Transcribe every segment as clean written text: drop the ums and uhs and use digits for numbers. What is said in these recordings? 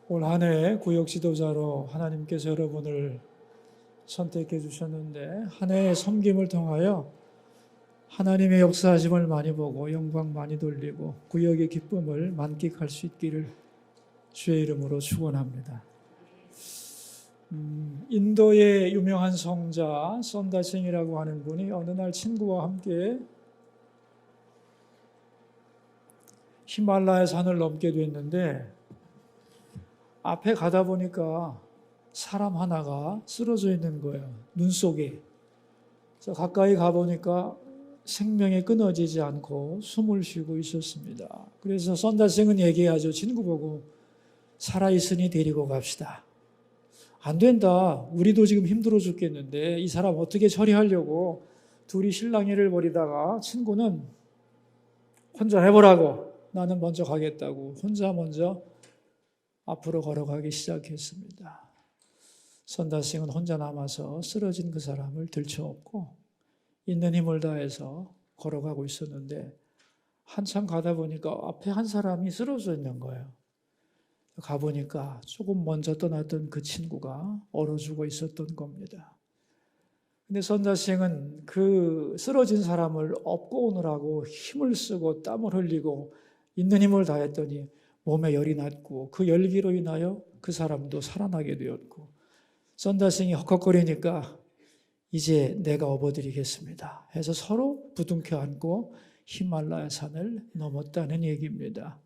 올 한 해 구역 지도자로 하나님께서 여러분을 선택해 주셨는데 한 해의 섬김을 통하여 하나님의 역사하심을 많이 보고 영광 많이 돌리고 구역의 기쁨을 만끽할 수 있기를 주의 이름으로 축원합니다. 인도의 유명한 성자 선다싱이라고 하는 분이 어느 날 친구와 함께 히말라야 산을 넘게 됐는데 앞에 가다 보니까 사람 하나가 쓰러져 있는 거예요. 눈 속에. 그래서 가까이 가보니까 생명이 끊어지지 않고 숨을 쉬고 있었습니다. 그래서 선다싱은 얘기하죠. 친구 보고 살아있으니 데리고 갑시다. 안 된다. 우리도 지금 힘들어 죽겠는데 이 사람 어떻게 처리하려고 둘이 실랑이를 벌이다가 친구는 혼자 해보라고 나는 먼저 가겠다고 혼자 먼저 앞으로 걸어가기 시작했습니다. 선다싱은 혼자 남아서 쓰러진 그 사람을 들쳐업고 있는 힘을 다해서 걸어가고 있었는데 한참 가다 보니까 앞에 한 사람이 쓰러져 있는 거예요. 가보니까 조금 먼저 떠났던 그 친구가 얼어 죽어 있었던 겁니다. 근데 선다싱은 그 쓰러진 사람을 업고 오느라고 힘을 쓰고 땀을 흘리고 있는 힘을 다했더니 몸에 열이 났고 그 열기로 인하여 그 사람도 살아나게 되었고 선다싱이 헉헉거리니까 이제 내가 업어드리겠습니다 해서 서로 부둥켜 안고 히말라야 산을 넘었다는 얘기입니다.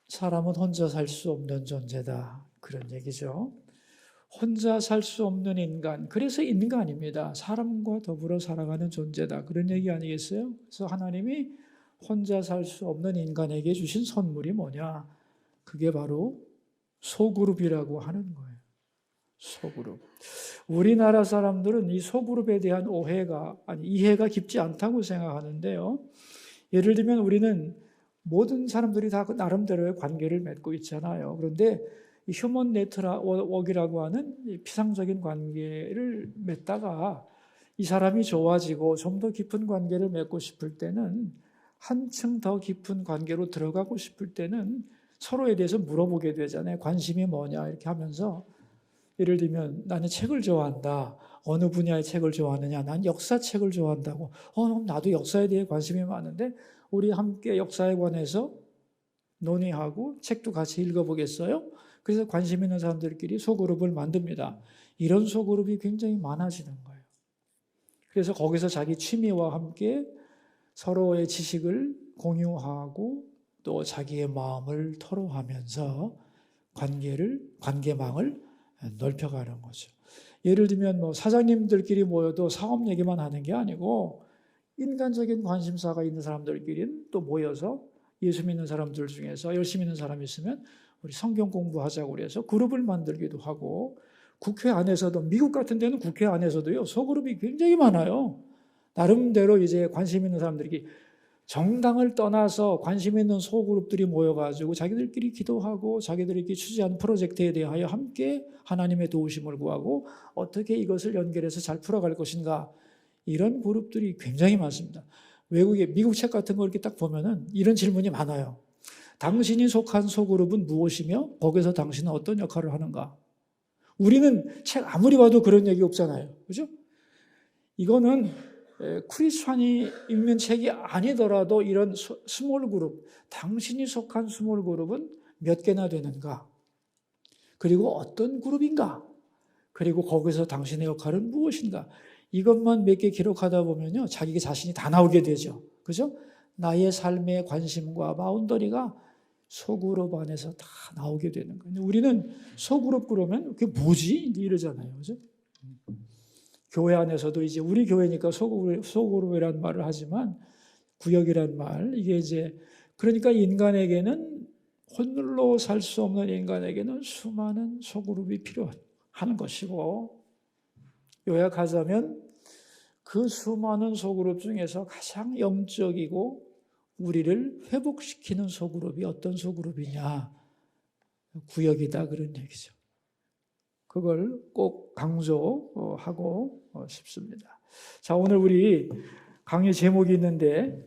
사람은 혼자 살 수 없는 존재다 그런 얘기죠. 혼자 살 수 없는 인간, 그래서 인간입니다. 사람과 더불어 살아가는 존재다 그런 얘기 아니겠어요? 그래서 하나님이 혼자 살 수 없는 인간에게 주신 선물이 뭐냐? 그게 바로 소그룹이라고 하는 거예요. 소그룹. 우리나라 사람들은 이 소그룹에 대한 이해가 깊지 않다고 생각하는데요. 예를 들면 우리는 모든 사람들이 다 나름대로의 관계를 맺고 있잖아요. 그런데 이 휴먼 네트워크라고 하는 피상적인 관계를 맺다가 이 사람이 좋아지고 좀 더 깊은 관계를 맺고 싶을 때는 한층 더 깊은 관계로 들어가고 싶을 때는 서로에 대해서 물어보게 되잖아요. 관심이 뭐냐 이렇게 하면서 예를 들면 나는 책을 좋아한다. 어느 분야의 책을 좋아하느냐? 난 역사책을 좋아한다고. 나도 역사에 대해 관심이 많은데 우리 함께 역사에 관해서 논의하고 책도 같이 읽어보겠어요? 그래서 관심 있는 사람들끼리 소그룹을 만듭니다. 이런 소그룹이 굉장히 많아지는 거예요. 그래서 거기서 자기 취미와 함께 서로의 지식을 공유하고 또 자기의 마음을 토로하면서 관계망을 넓혀가는 거죠. 예를 들면 사장님들끼리 모여도 사업 얘기만 하는 게 아니고 인간적인 관심사가 있는 사람들끼리는 또 모여서 예수 믿는 사람들 중에서 열심히 있는 사람이 있으면 우리 성경 공부하자고 그래서 그룹을 만들기도 하고 국회 안에서도 미국 같은 데는 국회 안에서도요 소그룹이 굉장히 많아요. 나름대로 이제 관심 있는 사람들이 정당을 떠나서 관심 있는 소그룹들이 모여가지고 자기들끼리 기도하고 자기들끼리 취재한 프로젝트에 대하여 함께 하나님의 도우심을 구하고 어떻게 이것을 연결해서 잘 풀어갈 것인가 이런 그룹들이 굉장히 많습니다. 미국 책 같은 거 이렇게 딱 보면은 이런 질문이 많아요. 당신이 속한 소그룹은 무엇이며 거기서 당신은 어떤 역할을 하는가? 우리는 책 아무리 봐도 그런 얘기 없잖아요. 그죠? 이거는 크리스찬이 읽는 책이 아니더라도 이런 스몰 그룹, 당신이 속한 스몰 그룹은 몇 개나 되는가? 그리고 어떤 그룹인가? 그리고 거기서 당신의 역할은 무엇인가? 이것만 몇 개 기록하다 보면요, 자기 자신이 다 나오게 되죠. 그죠? 나의 삶의 관심과 바운더리가 소그룹 안에서 다 나오게 되는 거예요. 우리는 소그룹 그러면 그게 뭐지? 이러잖아요. 그죠? 교회 안에서도 이제 우리 교회니까 소그룹이라는 말을 하지만 구역이라는 말, 이게 이제 그러니까 인간에게는 홀로 살 수 없는 인간에게는 수많은 소그룹이 필요한 것이고 요약하자면 그 수많은 소그룹 중에서 가장 영적이고 우리를 회복시키는 소그룹이 어떤 소그룹이냐? 구역이다 그런 얘기죠. 그걸 꼭 강조하고 싶습니다. 자, 오늘 우리 강의 제목이 있는데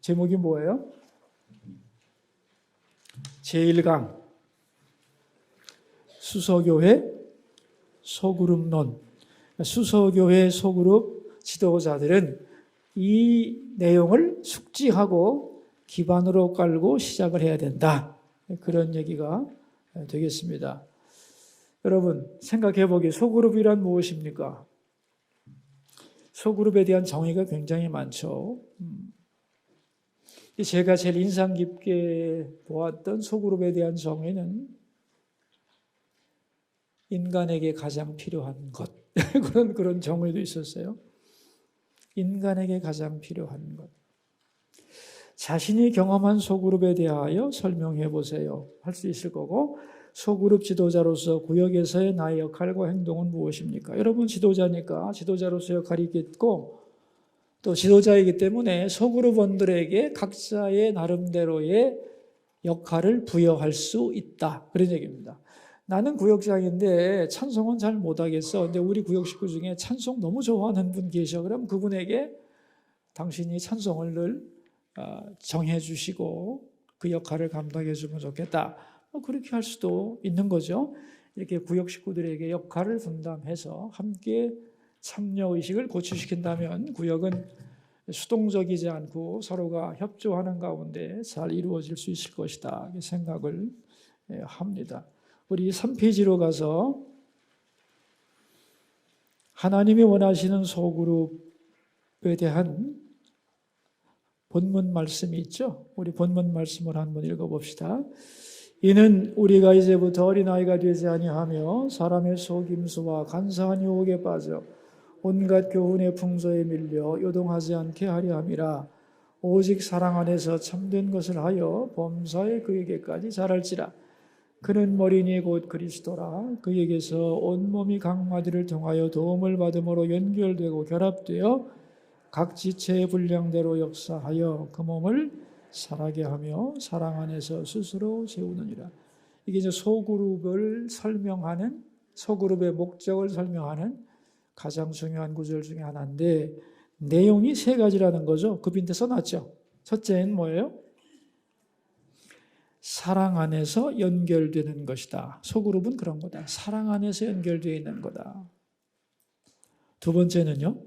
제목이 뭐예요? 제1강 수서교회 소그룹론. 수서교회 소그룹 지도자들은 이 내용을 숙지하고 기반으로 깔고 시작을 해야 된다. 그런 얘기가 되겠습니다. 여러분 생각해 보기에 소그룹이란 무엇입니까? 소그룹에 대한 정의가 굉장히 많죠. 제가 제일 인상 깊게 보았던 소그룹에 대한 정의는 인간에게 가장 필요한 것. 그런 정의도 있었어요. 인간에게 가장 필요한 것. 자신이 경험한 소그룹에 대하여 설명해 보세요. 할 수 있을 거고, 소그룹 지도자로서 구역에서의 나의 역할과 행동은 무엇입니까? 여러분 지도자니까 지도자로서 역할이 있겠고, 또 지도자이기 때문에 소그룹원들에게 각자의 나름대로의 역할을 부여할 수 있다. 그런 얘기입니다. 나는 구역장인데 찬송은 잘 못하겠어. 근데 우리 구역 식구 중에 찬송 너무 좋아하는 분 계셔. 그럼 그분에게 당신이 찬송을 늘 정해 주시고 그 역할을 감당해 주면 좋겠다. 그렇게 할 수도 있는 거죠. 이렇게 구역 식구들에게 역할을 분담해서 함께 참여의식을 고취시킨다면 구역은 수동적이지 않고 서로가 협조하는 가운데 잘 이루어질 수 있을 것이다. 생각을 합니다. 우리 3페이지로 가서 하나님이 원하시는 소그룹에 대한 본문 말씀이 있죠. 우리 본문 말씀을 한번 읽어봅시다. 이는 우리가 이제부터 어린아이가 되지 아니하며 사람의 속임수와 간사한 유혹에 빠져 온갖 교훈의 풍조에 밀려 요동하지 않게 하려 함이라. 오직 사랑 안에서 참된 것을 하여 범사에 그에게까지 자랄지라. 그는 머리니 곧 그리스도라. 그에게서 온몸이 각 마디를 통하여 도움을 받음으로 연결되고 결합되어 각 지체의 분량대로 역사하여 그 몸을 살아게 하며 사랑 안에서 스스로 세우느니라. 이게 이제 소그룹을 설명하는, 소그룹의 목적을 설명하는 가장 중요한 구절 중에 하나인데, 내용이 세 가지라는 거죠. 그 밑에 써놨죠. 첫째는 뭐예요? 사랑 안에서 연결되는 것이다. 소그룹은 그런 거다. 사랑 안에서 연결되어 있는 거다. 두 번째는요,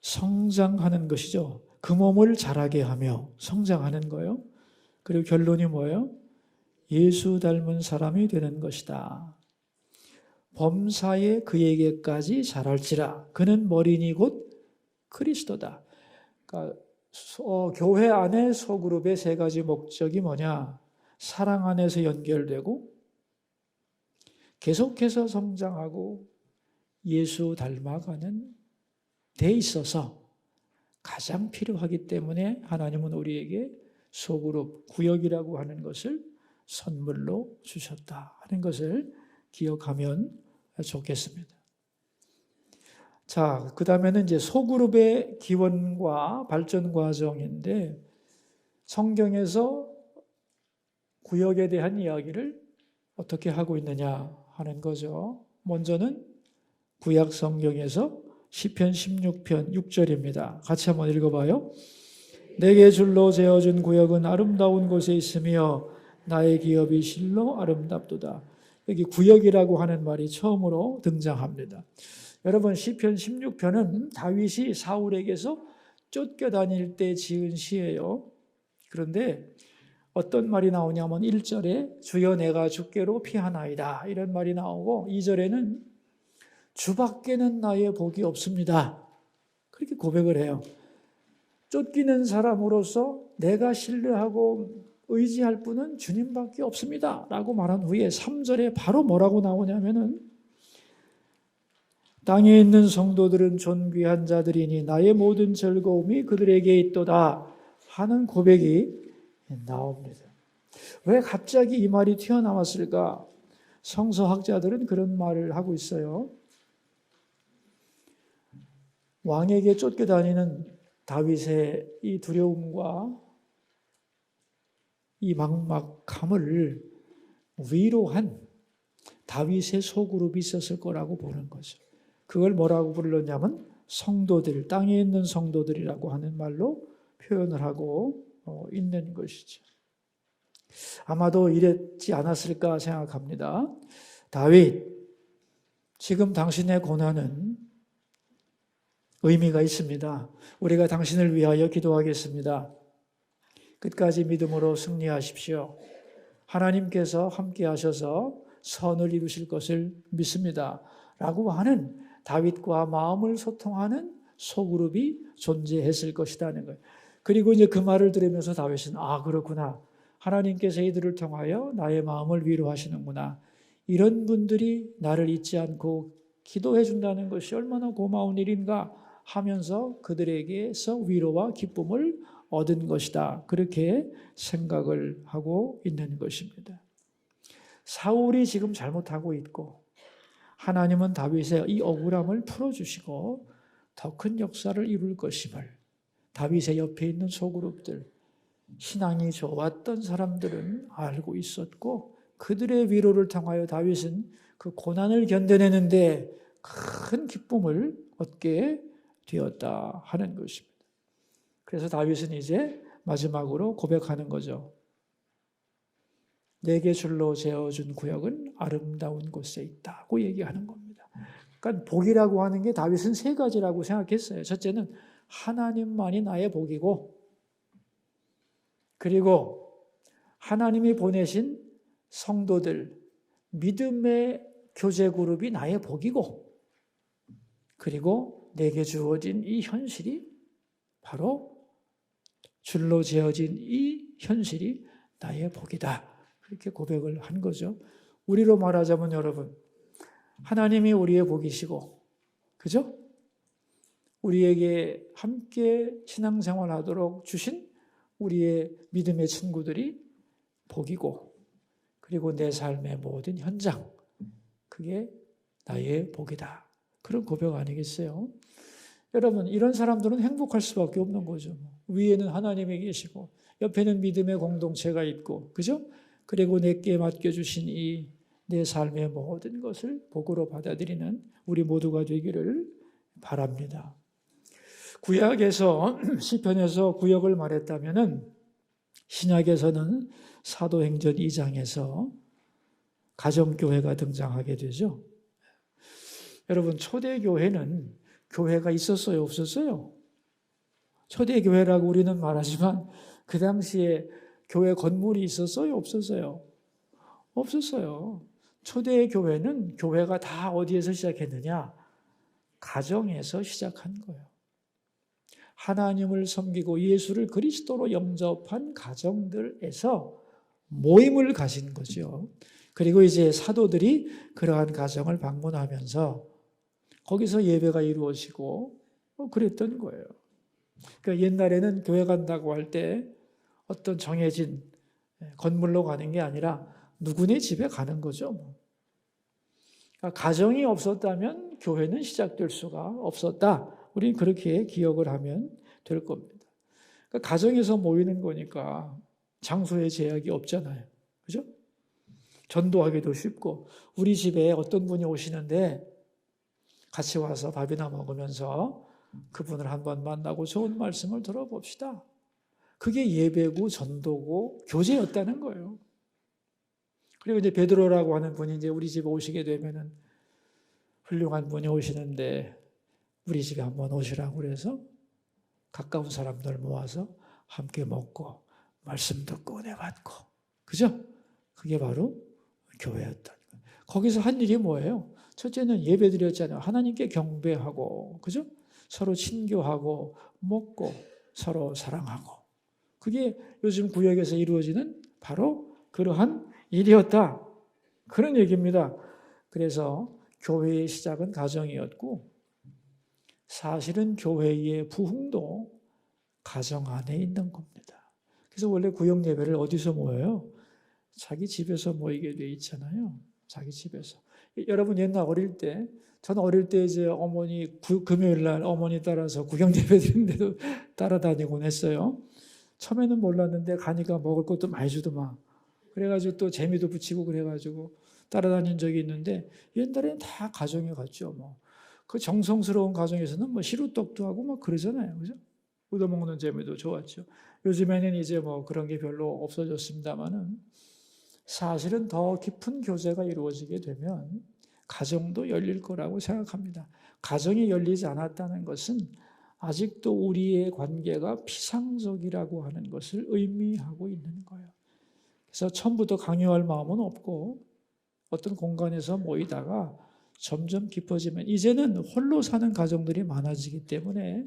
성장하는 것이죠. 그 몸을 자라게 하며 성장하는 거예요. 그리고 결론이 뭐예요? 예수 닮은 사람이 되는 것이다. 범사에 그에게까지 자랄지라. 그는 머리니 곧 그리스도다. 그러니까 교회 안에 소그룹의 세 가지 목적이 뭐냐? 사랑 안에서 연결되고 계속해서 성장하고 예수 닮아가는 데 있어서 가장 필요하기 때문에 하나님은 우리에게 소그룹, 구역이라고 하는 것을 선물로 주셨다 하는 것을 기억하면 좋겠습니다. 자, 그 다음에는 이제 소그룹의 기원과 발전 과정인데, 성경에서 구역에 대한 이야기를 어떻게 하고 있느냐 하는 거죠. 먼저는 구약 성경에서 시편 16편 6절입니다. 같이 한번 읽어봐요. 내게 줄로 재어준 구역은 아름다운 곳에 있으며 나의 기업이 실로 아름답도다. 여기 구역이라고 하는 말이 처음으로 등장합니다. 여러분, 시편 16편은 다윗이 사울에게서 쫓겨다닐 때 지은 시예요. 그런데 어떤 말이 나오냐면 1절에 주여 내가 주께로 피하나이다 이런 말이 나오고, 2절에는 주밖에는 나의 복이 없습니다. 그렇게 고백을 해요. 쫓기는 사람으로서 내가 신뢰하고 의지할 분은 주님밖에 없습니다 라고 말한 후에 3절에 바로 뭐라고 나오냐면은 땅에 있는 성도들은 존귀한 자들이니 나의 모든 즐거움이 그들에게 있도다 하는 고백이 나옵니다. 왜 갑자기 이 말이 튀어나왔을까? 성서학자들은 그런 말을 하고 있어요. 왕에게 쫓겨다니는 다윗의 이 두려움과 이 막막함을 위로한 다윗의 소그룹이 있었을 거라고 보는 거죠. 그걸 뭐라고 불렀냐면 성도들, 땅에 있는 성도들이라고 하는 말로 표현을 하고 있는 것이죠. 아마도 이랬지 않았을까 생각합니다. 다윗, 지금 당신의 고난은 의미가 있습니다. 우리가 당신을 위하여 기도하겠습니다. 끝까지 믿음으로 승리하십시오. 하나님께서 함께 하셔서 선을 이루실 것을 믿습니다. 라고 하는 다윗과 마음을 소통하는 소그룹이 존재했을 것이라는 거예요. 그리고 이제 그 말을 들으면서 다윗은 그렇구나. 하나님께서 이들을 통하여 나의 마음을 위로하시는구나. 이런 분들이 나를 잊지 않고 기도해 준다는 것이 얼마나 고마운 일인가 하면서 그들에게서 위로와 기쁨을 얻은 것이다. 그렇게 생각을 하고 있는 것입니다. 사울이 지금 잘못하고 있고 하나님은 다윗의 이 억울함을 풀어주시고 더 큰 역사를 이룰 것임을 다윗의 옆에 있는 소그룹들, 신앙이 좋았던 사람들은 알고 있었고 그들의 위로를 통하여 다윗은 그 고난을 견뎌내는데 큰 기쁨을 얻게 되었다 하는 것입니다. 그래서 다윗은 이제 마지막으로 고백하는 거죠. 내게 줄로 재어준 구역은 아름다운 곳에 있다고 얘기하는 겁니다. 그러니까 복이라고 하는 게 다윗은 세 가지라고 생각했어요. 첫째는 하나님만이 나의 복이고, 그리고 하나님이 보내신 성도들, 믿음의 교제 그룹이 나의 복이고, 그리고 내게 주어진 이 현실이 바로 줄로 재어진 이 현실이 나의 복이다. 그렇게 고백을 한 거죠. 우리로 말하자면 여러분, 하나님이 우리의 복이시고, 그죠? 우리에게 함께 신앙생활하도록 주신 우리의 믿음의 친구들이 복이고, 그리고 내 삶의 모든 현장, 그게 나의 복이다. 그런 고백 아니겠어요? 여러분, 이런 사람들은 행복할 수밖에 없는 거죠. 위에는 하나님이 계시고 옆에는 믿음의 공동체가 있고, 그죠? 그리고 내게 맡겨주신 이 내 삶의 모든 것을 복으로 받아들이는 우리 모두가 되기를 바랍니다. 구약에서 시편에서 구역을 말했다면은 신약에서는 사도행전 2장에서 가정교회가 등장하게 되죠. 여러분, 초대교회는 교회가 있었어요, 없었어요? 초대교회라고 우리는 말하지만 그 당시에 교회 건물이 있었어요, 없었어요? 없었어요. 초대교회는 교회가 다 어디에서 시작했느냐? 가정에서 시작한 거예요. 하나님을 섬기고 예수를 그리스도로 영접한 가정들에서 모임을 가진 거죠. 그리고 이제 사도들이 그러한 가정을 방문하면서 거기서 예배가 이루어지고 그랬던 거예요. 그러니까 옛날에는 교회 간다고 할 때 어떤 정해진 건물로 가는 게 아니라 누구네 집에 가는 거죠. 그러니까 가정이 없었다면 교회는 시작될 수가 없었다. 우리는 그렇게 기억을 하면 될 겁니다. 그러니까 가정에서 모이는 거니까 장소에 제약이 없잖아요. 그죠? 전도하기도 쉽고, 우리 집에 어떤 분이 오시는데 같이 와서 밥이나 먹으면서 그분을 한번 만나고 좋은 말씀을 들어봅시다. 그게 예배고 전도고 교제였다는 거예요. 그리고 이제 베드로라고 하는 분이 이제 우리 집에 오시게 되면은 훌륭한 분이 오시는데 우리 집에 한번 오시라고 그래서 가까운 사람들 모아서 함께 먹고 말씀 듣고 은혜 받고, 그죠? 그게 바로 교회였던 거예요. 거기서 한 일이 뭐예요? 첫째는 예배 드렸잖아요. 하나님께 경배하고, 그죠? 서로 친교하고 먹고 서로 사랑하고. 그게 요즘 구역에서 이루어지는 바로 그러한 일이었다. 그런 얘기입니다. 그래서 교회의 시작은 가정이었고, 사실은 교회의 부흥도 가정 안에 있는 겁니다. 그래서 원래 구역 예배를 어디서 모여요? 자기 집에서 모이게 돼 있잖아요. 자기 집에서. 여러분 옛날 어릴 때, 저는 어릴 때 이제 어머니 금요일 날 어머니 따라서 구경 예배 드리는데도 따라다니곤 했어요. 처음에는 몰랐는데 가니까 먹을 것도 많이 주더만. 그래가지고 또 재미도 붙이고 그래가지고 따라다닌 적이 있는데, 옛날에는 다 가정에 갔죠. 뭐 그 정성스러운 가정에서는 뭐 시루떡도 하고 막 그러잖아요, 그죠? 얻어먹는 재미도 좋았죠. 요즘에는 이제 뭐 그런 게 별로 없어졌습니다만은 사실은 더 깊은 교제가 이루어지게 되면 가정도 열릴 거라고 생각합니다. 가정이 열리지 않았다는 것은 아직도 우리의 관계가 피상적이라고 하는 것을 의미하고 있는 거예요. 그래서 처음부터 강요할 마음은 없고 어떤 공간에서 모이다가 점점 깊어지면 이제는 홀로 사는 가정들이 많아지기 때문에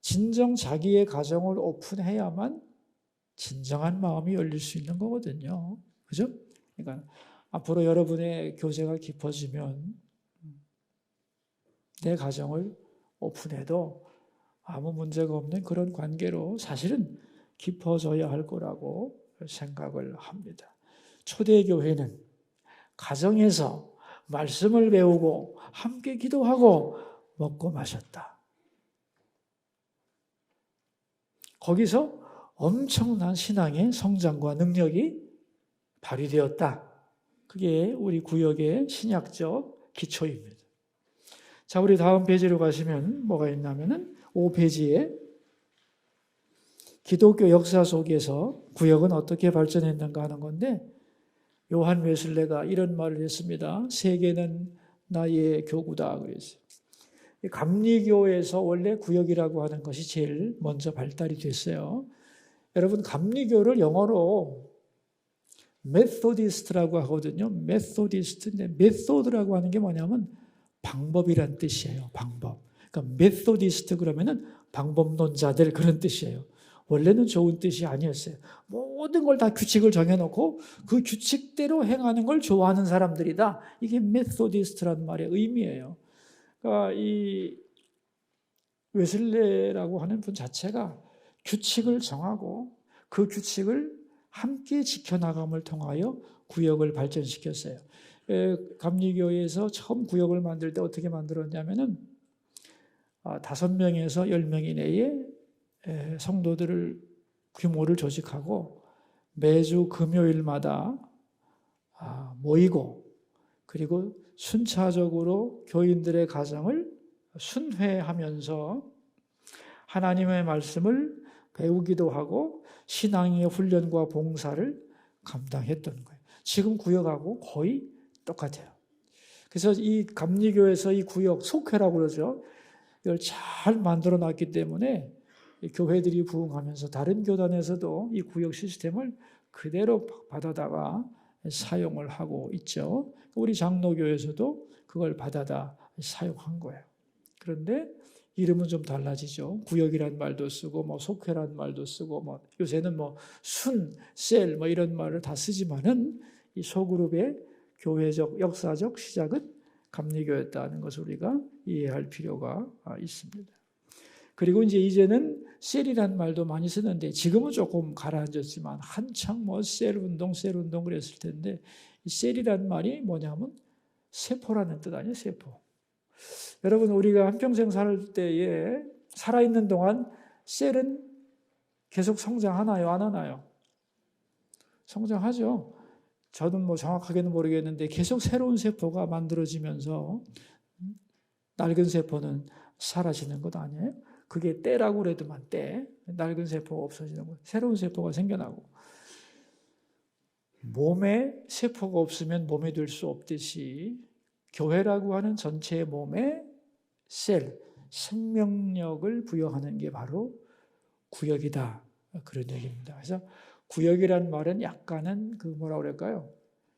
진정 자기의 가정을 오픈해야만 진정한 마음이 열릴 수 있는 거거든요. 그죠? 그러니까 앞으로 여러분의 교제가 깊어지면 내 가정을 오픈해도 아무 문제가 없는 그런 관계로 사실은 깊어져야 할 거라고 생각을 합니다. 초대교회는 가정에서 말씀을 배우고 함께 기도하고 먹고 마셨다. 거기서 엄청난 신앙의 성장과 능력이 발휘되었다. 그게 우리 구역의 신약적 기초입니다. 자, 우리 다음 페이지로 가시면 뭐가 있냐면은 5페이지에 기독교 역사 속에서 구역은 어떻게 발전했는가 하는 건데 요한 웨슬레가 이런 말을 했습니다. 세계는 나의 교구다 그랬어요. 감리교에서 원래 구역이라고 하는 것이 제일 먼저 발달이 됐어요. 여러분 감리교를 영어로 메소디스트라고 하거든요. 메소디스트인데 메소드라고 하는 게 뭐냐면 방법이란 뜻이에요. 방법. 그러니까 메소디스트 그러면은 방법론자들 그런 뜻이에요. 원래는 좋은 뜻이 아니었어요. 모든 걸 다 규칙을 정해놓고 그 규칙대로 행하는 걸 좋아하는 사람들이다. 이게 메소디스트라는 말의 의미예요. 그러니까 이 웨슬레라고 하는 분 자체가 규칙을 정하고 그 규칙을 함께 지켜나감을 통하여 구역을 발전시켰어요. 감리교에서 처음 구역을 만들 때 어떻게 만들었냐면은 5명에서 10명 이내에 성도들을 규모를 조직하고 매주 금요일마다 모이고 그리고 순차적으로 교인들의 가정을 순회하면서 하나님의 말씀을 배우기도 하고 신앙의 훈련과 봉사를 감당했던 거예요. 지금 구역하고 거의 똑같아요. 그래서 이 감리교에서 이 구역 속회라고 그러죠. 이걸 잘 만들어 놨기 때문에 교회들이 부흥하면서 다른 교단에서도 이 구역 시스템을 그대로 받아다가 사용을 하고 있죠. 우리 장로교에서도 그걸 받아다 사용한 거예요. 그런데 이름은 좀 달라지죠. 구역이란 말도 쓰고 뭐 속회란 말도 쓰고 뭐 요새는 뭐 순, 셀 뭐 이런 말을 다 쓰지만은 이 소그룹의 교회적 역사적 시작은 감리교였다는 것을 우리가 이해할 필요가 있습니다. 그리고 이제는 셀이란 말도 많이 쓰는데 지금은 조금 가라앉았지만 한창 뭐 셀 운동 그랬을 텐데 이 셀이란 말이 뭐냐면 세포라는 뜻 아니에요, 세포. 여러분 우리가 한평생 살 때에 살아있는 동안 셀은 계속 성장하나요, 안 하나요? 성장하죠. 저는 뭐 정확하게는 모르겠는데 계속 새로운 세포가 만들어지면서 낡은 세포는 사라지는 것 아니에요? 그게 때라고 그래도만 때, 낡은 세포가 없어지는 거, 새로운 세포가 생겨나고 몸에 세포가 없으면 몸이 될 수 없듯이 교회라고 하는 전체의 몸에 셀, 생명력을 부여하는 게 바로 구역이다. 그런 얘기입니다. 그래서 구역이란 말은 약간은 그 뭐라 그럴까요?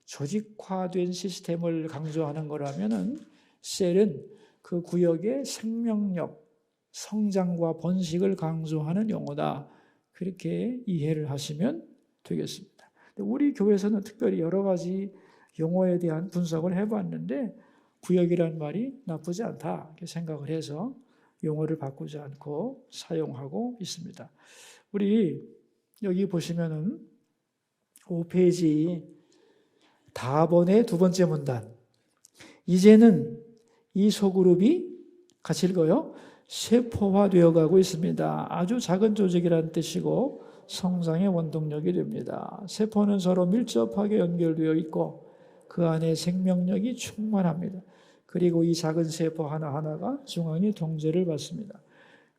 조직화된 시스템을 강조하는 거라면은 셀은 그 구역의 생명력, 성장과 번식을 강조하는 용어다. 그렇게 이해를 하시면 되겠습니다. 우리 교회에서는 특별히 여러 가지 용어에 대한 분석을 해봤는데 구역이란 말이 나쁘지 않다 이렇게 생각을 해서 용어를 바꾸지 않고 사용하고 있습니다. 우리 여기 보시면은 5페이지 다번의 두 번째 문단. 이제는 이 소그룹이 같이 읽어요. 세포화되어 가고 있습니다. 아주 작은 조직이라는 뜻이고 성장의 원동력이 됩니다. 세포는 서로 밀접하게 연결되어 있고 그 안에 생명력이 충만합니다. 그리고 이 작은 세포 하나하나가 중앙의 통제를 받습니다.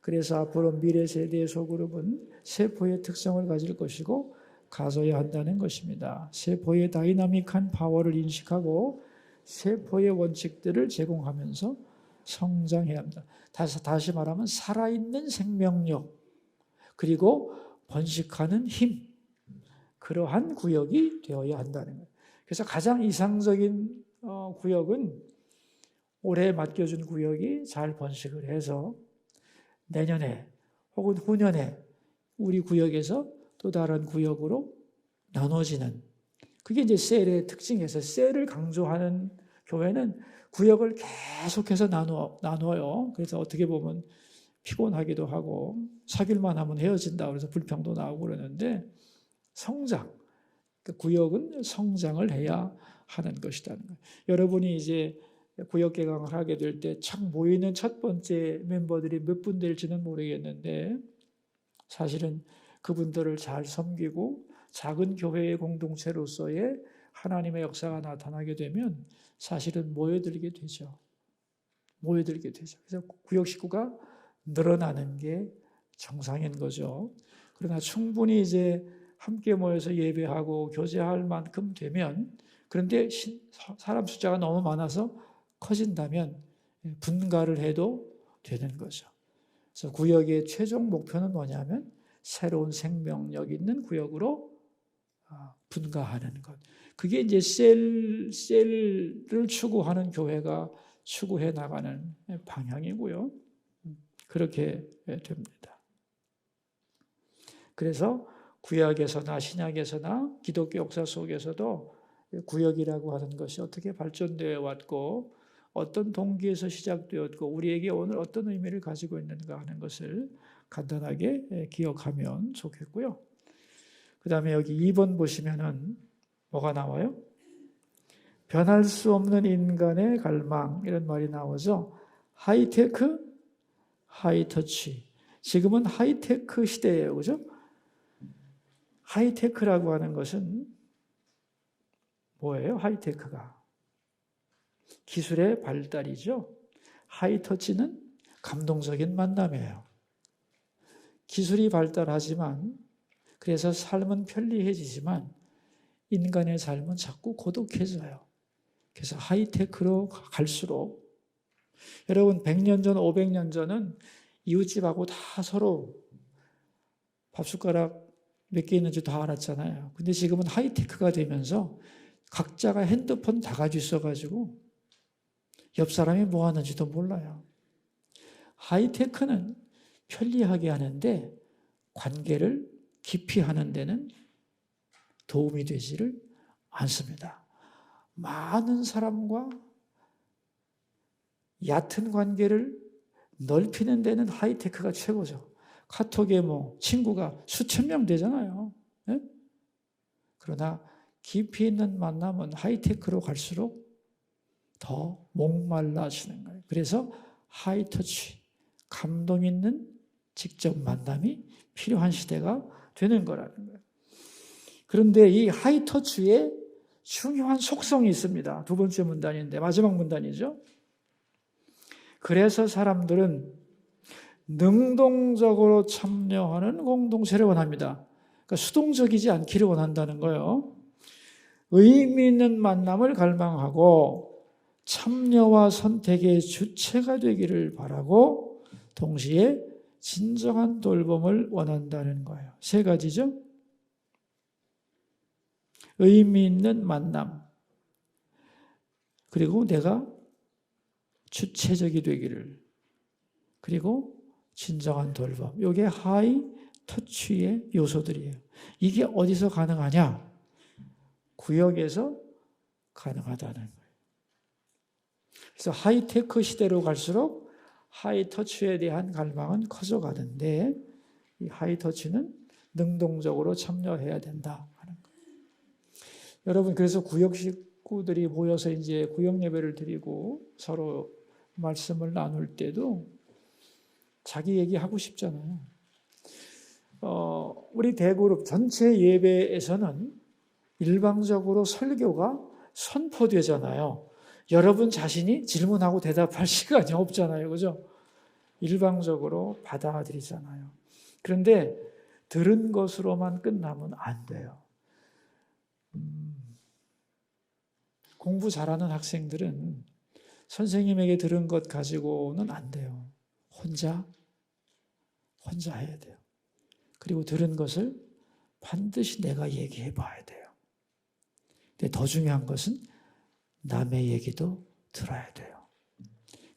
그래서 앞으로 미래 세대의 소그룹은 세포의 특성을 가질 것이고 가져야 한다는 것입니다. 세포의 다이나믹한 파워를 인식하고 세포의 원칙들을 제공하면서 성장해야 합니다. 다시 말하면 살아있는 생명력 그리고 번식하는 힘, 그러한 구역이 되어야 한다는 거예요. 그래서 가장 이상적인 구역은 올해 맡겨준 구역이 잘 번식을 해서 내년에 혹은 후년에 우리 구역에서 또 다른 구역으로 나눠지는, 그게 이제 셀의 특징이어서 셀을 강조하는 교회는 구역을 계속해서 나눠요. 그래서 어떻게 보면 피곤하기도 하고 사귈만 하면 헤어진다 그래서 불평도 나오고 그러는데, 성장, 구역은 성장을 해야 하는 것이라는 거예요. 여러분이 이제 구역 개강을 하게 될 때 참 모이는 첫 번째 멤버들이 몇 분 될지는 모르겠는데, 사실은 그분들을 잘 섬기고 작은 교회의 공동체로서의 하나님의 역사가 나타나게 되면 사실은 모여들게 되죠. 그래서 구역 식구가 늘어나는 게 정상인 거죠. 그러나 충분히 이제 함께 모여서 예배하고 교제할 만큼 되면, 그런데 사람 숫자가 너무 많아서 커진다면 분가를 해도 되는 거죠. 그래서 구역의 최종 목표는 뭐냐면 새로운 생명력 있는 구역으로 분가하는 것. 그게 이제 셀을 추구하는 교회가 추구해 나가는 방향이고요. 그렇게 됩니다. 그래서 구약에서나 신약에서나 기독교 역사 속에서도 구역이라고 하는 것이 어떻게 발전되어 왔고 어떤 동기에서 시작되었고 우리에게 오늘 어떤 의미를 가지고 있는가 하는 것을 간단하게 기억하면 좋겠고요. 그 다음에 여기 2번 보시면은 뭐가 나와요? 변할 수 없는 인간의 갈망, 이런 말이 나오죠. 하이테크, 하이터치. 지금은 하이테크 시대예요. 그죠? 하이테크라고 하는 것은 뭐예요? 하이테크가 기술의 발달이죠. 하이터치는 감동적인 만남이에요. 기술이 발달하지만, 그래서 삶은 편리해지지만 인간의 삶은 자꾸 고독해져요. 그래서 하이테크로 갈수록, 여러분 100년 전, 500년 전은 이웃집하고 다 서로 밥숟가락 몇 개 있는지 다 알았잖아요. 근데 지금은 하이테크가 되면서 각자가 핸드폰 다 가지고 있어가지고 옆 사람이 뭐 하는지도 몰라요. 하이테크는 편리하게 하는데 관계를 깊이 하는 데는 도움이 되지를 않습니다. 많은 사람과 얕은 관계를 넓히는 데는 하이테크가 최고죠. 카톡에 친구가 수천 명 되잖아요. 네? 그러나 깊이 있는 만남은 하이테크로 갈수록 더 목말라지는 거예요. 그래서 하이터치, 감동 있는 직접 만남이 필요한 시대가 되는 거라는 거예요. 그런데 이 하이터치에 중요한 속성이 있습니다. 두 번째 문단인데, 마지막 문단이죠. 그래서 사람들은 능동적으로 참여하는 공동체를 원합니다. 그러니까 수동적이지 않기를 원한다는 거예요. 의미 있는 만남을 갈망하고 참여와 선택의 주체가 되기를 바라고 동시에 진정한 돌봄을 원한다는 거예요. 세 가지죠. 의미 있는 만남, 그리고 내가 주체적이 되기를, 그리고 진정한 돌봄. 이게 하이 터치의 요소들이에요. 이게 어디서 가능하냐? 구역에서 가능하다는 거예요. 그래서 하이테크 시대로 갈수록 하이터치에 대한 갈망은 커져가는데, 이 하이터치는 능동적으로 참여해야 된다 하는 거예요. 여러분, 그래서 구역 식구들이 모여서 이제 구역 예배를 드리고 서로 말씀을 나눌 때도 자기 얘기하고 싶잖아요. 우리 대그룹 전체 예배에서는 일방적으로 설교가 선포되잖아요. 여러분 자신이 질문하고 대답할 시간이 없잖아요. 그죠? 일방적으로 받아들이잖아요. 그런데 들은 것으로만 끝나면 안 돼요. 공부 잘하는 학생들은 선생님에게 들은 것 가지고는 안 돼요. 혼자 해야 돼요. 그리고 들은 것을 반드시 내가 얘기해 봐야 돼요. 근데 더 중요한 것은 남의 얘기도 들어야 돼요.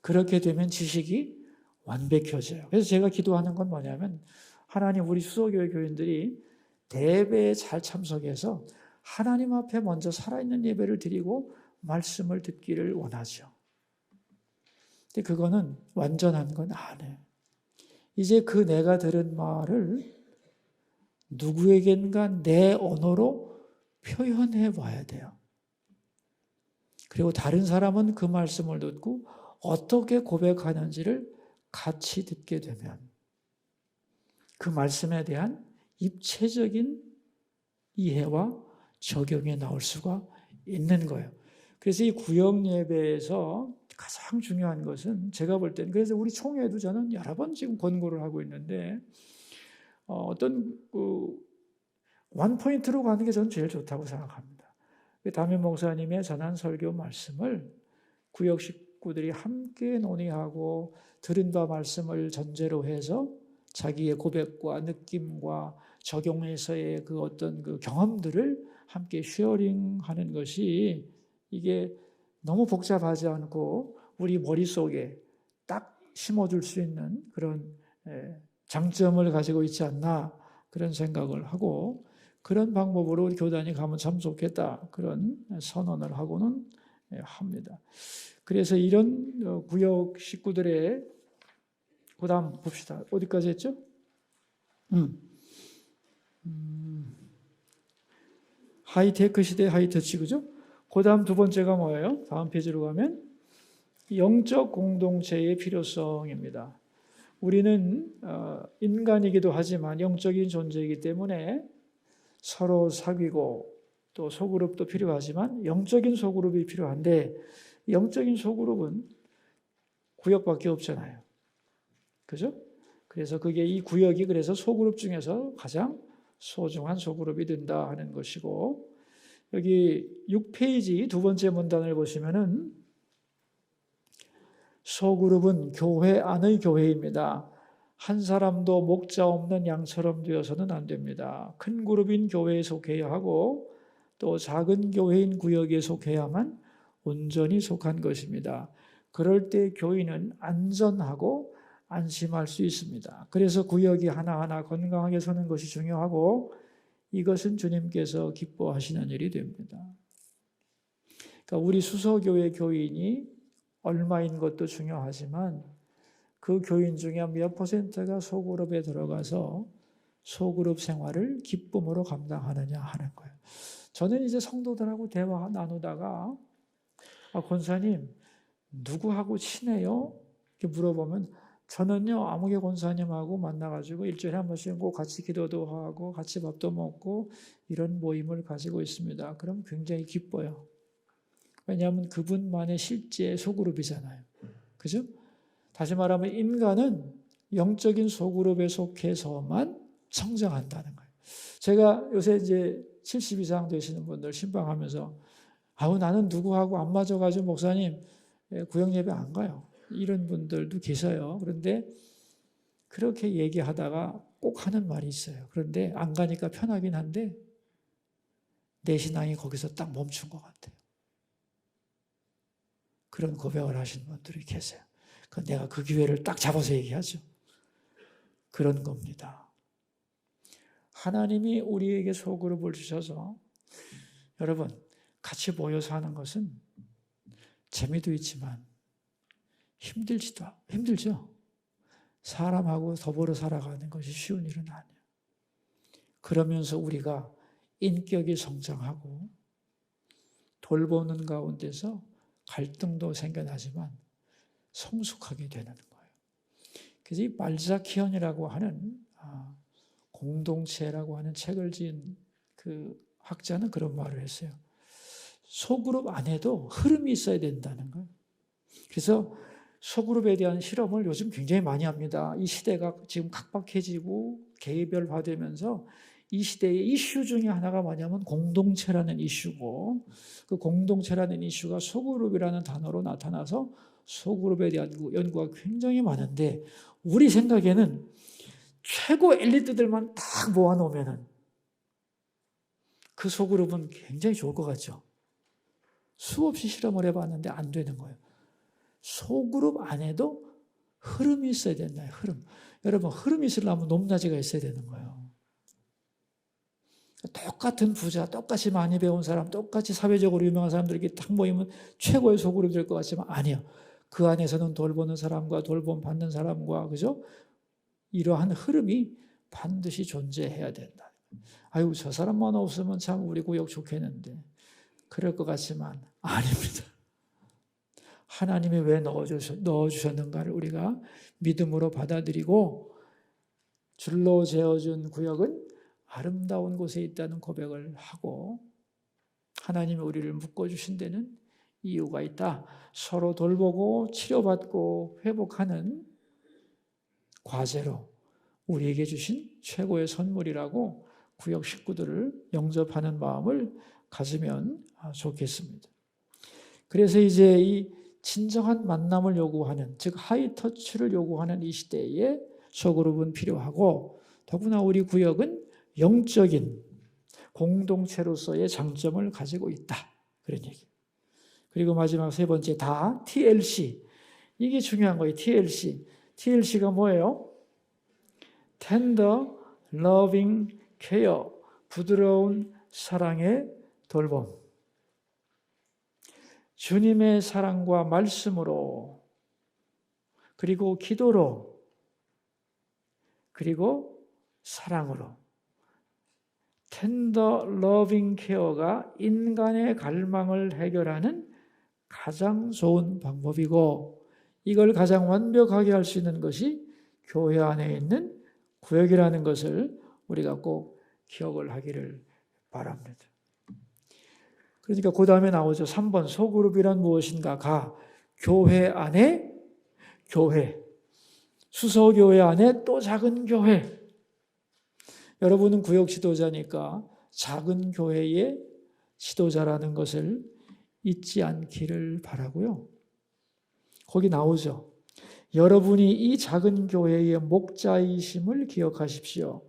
그렇게 되면 지식이 완벽해져요. 그래서 제가 기도하는 건 뭐냐면 하나님 우리 수서교회 교인들이 대배에 잘 참석해서 하나님 앞에 먼저 살아있는 예배를 드리고 말씀을 듣기를 원하죠. 근데 그거는 완전한 건 아니에요. 이제 그 내가 들은 말을 누구에겐가 내 언어로 표현해 봐야 돼요. 그리고 다른 사람은 그 말씀을 듣고 어떻게 고백하는지를 같이 듣게 되면 그 말씀에 대한 입체적인 이해와 적용이 나올 수가 있는 거예요. 그래서 이 구역 예배에서 가장 중요한 것은 제가 볼 때는 그래서 우리 총회도 저는 여러 번 지금 권고를 하고 있는데 어떤 원포인트로 가는 게 저는 제일 좋다고 생각합니다. 담임 목사님의 전한 설교 말씀을 구역 식구들이 함께 논의하고 들은 바 말씀을 전제로 해서 자기의 고백과 느낌과 적용해서의 그 어떤 그 경험들을 함께 쉐어링하는 것이 이게 너무 복잡하지 않고 우리 머릿속에 딱 심어줄 수 있는 그런 장점을 가지고 있지 않나 그런 생각을 하고 그런 방법으로 우리 교단이 가면 참 좋겠다 그런 선언을 하고는 합니다. 그래서 이런 구역 식구들의 그 다음 봅시다. 어디까지 했죠? 하이테크 시대 하이터치 그죠? 그 다음 두 번째가 뭐예요? 다음 페이지로 가면 영적 공동체의 필요성입니다. 우리는 인간이기도 하지만 영적인 존재이기 때문에 서로 사귀고 또 소그룹도 필요하지만 영적인 소그룹이 필요한데 영적인 소그룹은 구역밖에 없잖아요. 그죠? 그래서 그게 이 구역이 그래서 소그룹 중에서 가장 소중한 소그룹이 된다 하는 것이고 여기 6페이지 두 번째 문단을 보시면은 소그룹은 교회 안의 교회입니다. 한 사람도 목자 없는 양처럼 되어서는 안 됩니다. 큰 그룹인 교회에 속해야 하고 또 작은 교회인 구역에 속해야만 온전히 속한 것입니다. 그럴 때 교인은 안전하고 안심할 수 있습니다. 그래서 구역이 하나하나 건강하게 서는 것이 중요하고 이것은 주님께서 기뻐하시는 일이 됩니다. 그러니까 우리 수서교회 교인이 얼마인 것도 중요하지만 그 교인 중에 몇 퍼센트가 소그룹에 들어가서 소그룹 생활을 기쁨으로 감당하느냐 하는 거예요. 저는 이제 성도들하고 대화 나누다가 권사님 누구하고 친해요? 이렇게 물어보면 저는요 아무개 권사님하고 만나가지고 일주일에 한 번씩 꼭 같이 기도도 하고 같이 밥도 먹고 이런 모임을 가지고 있습니다. 그럼 굉장히 기뻐요. 왜냐하면 그분만의 실제 소그룹이잖아요. 그죠? 다시 말하면 인간은 영적인 소그룹에 속해서만 성장한다는 거예요. 제가 요새 이제 70 이상 되시는 분들 신방하면서 나는 누구하고 안 맞아가지고 목사님 구역 예배 안 가요. 이런 분들도 계셔요. 그런데 그렇게 얘기하다가 꼭 하는 말이 있어요. 그런데 안 가니까 편하긴 한데 내 신앙이 거기서 딱 멈춘 것 같아요. 그런 고백을 하시는 분들이 계세요. 내가 그 기회를 딱 잡아서 얘기하죠. 그런 겁니다. 하나님이 우리에게 소그룹을 주셔서 여러분 같이 모여서 하는 것은 재미도 있지만 힘들죠. 사람하고 더불어 살아가는 것이 쉬운 일은 아니에요. 그러면서 우리가 인격이 성장하고 돌보는 가운데서 갈등도 생겨나지만 성숙하게 되는 거예요. 그래서 이 말자키언이라고 하는 공동체라고 하는 책을 지은 그 학자는 그런 말을 했어요. 소그룹 안에도 흐름이 있어야 된다는 거예요. 그래서 소그룹에 대한 실험을 요즘 굉장히 많이 합니다. 이 시대가 지금 각박해지고 개별화되면서 이 시대의 이슈 중에 하나가 뭐냐면 공동체라는 이슈고, 그 공동체라는 이슈가 소그룹이라는 단어로 나타나서 소그룹에 대한 연구가 굉장히 많은데, 우리 생각에는 최고 엘리트들만 딱 모아놓으면 그 소그룹은 굉장히 좋을 것 같죠. 수없이 실험을 해봤는데 안 되는 거예요. 소그룹 안에도 흐름이 있어야 된다. 흐름. 여러분, 흐름이 있으려면 높낮이가 있어야 되는 거예요. 똑같은 부자, 똑같이 많이 배운 사람, 똑같이 사회적으로 유명한 사람들이 딱 모이면 최고의 소그룹이 될 것 같지만 아니요. 그 안에서는 돌보는 사람과 돌봄 받는 사람과, 그죠? 이러한 흐름이 반드시 존재해야 된다. 아유, 저 사람만 없으면 참 우리 구역 좋겠는데. 그럴 것 같지만 아닙니다. 하나님이 왜 넣어주셨는가를 우리가 믿음으로 받아들이고, 줄로 재어준 구역은 아름다운 곳에 있다는 고백을 하고, 하나님이 우리를 묶어주신 데는 이유가 있다. 서로 돌보고 치료받고 회복하는 과제로 우리에게 주신 최고의 선물이라고 구역 식구들을 영접하는 마음을 가지면 좋겠습니다. 그래서 이제 이 진정한 만남을 요구하는, 즉 하이터치를 요구하는 이 시대에 소그룹은 필요하고, 더구나 우리 구역은 영적인 공동체로서의 장점을 가지고 있다. 그런 얘기. 그리고 마지막 세 번째, 다 TLC. 이게 중요한 거예요. TLC. TLC가 뭐예요? Tender, Loving Care. 부드러운 사랑의 돌봄. 주님의 사랑과 말씀으로, 그리고 기도로, 그리고 사랑으로. 텐더 러빙 케어가 인간의 갈망을 해결하는 가장 좋은 방법이고, 이걸 가장 완벽하게 할 수 있는 것이 교회 안에 있는 구역이라는 것을 우리가 꼭 기억을 하기를 바랍니다. 그러니까 그 다음에 나오죠. 3번, 소그룹이란 무엇인가? 교회 안에 교회, 수소교회 안에 또 작은 교회. 여러분은 구역 지도자니까 작은 교회의 지도자라는 것을 잊지 않기를 바라고요. 거기 나오죠. 여러분이 이 작은 교회의 목자이심을 기억하십시오.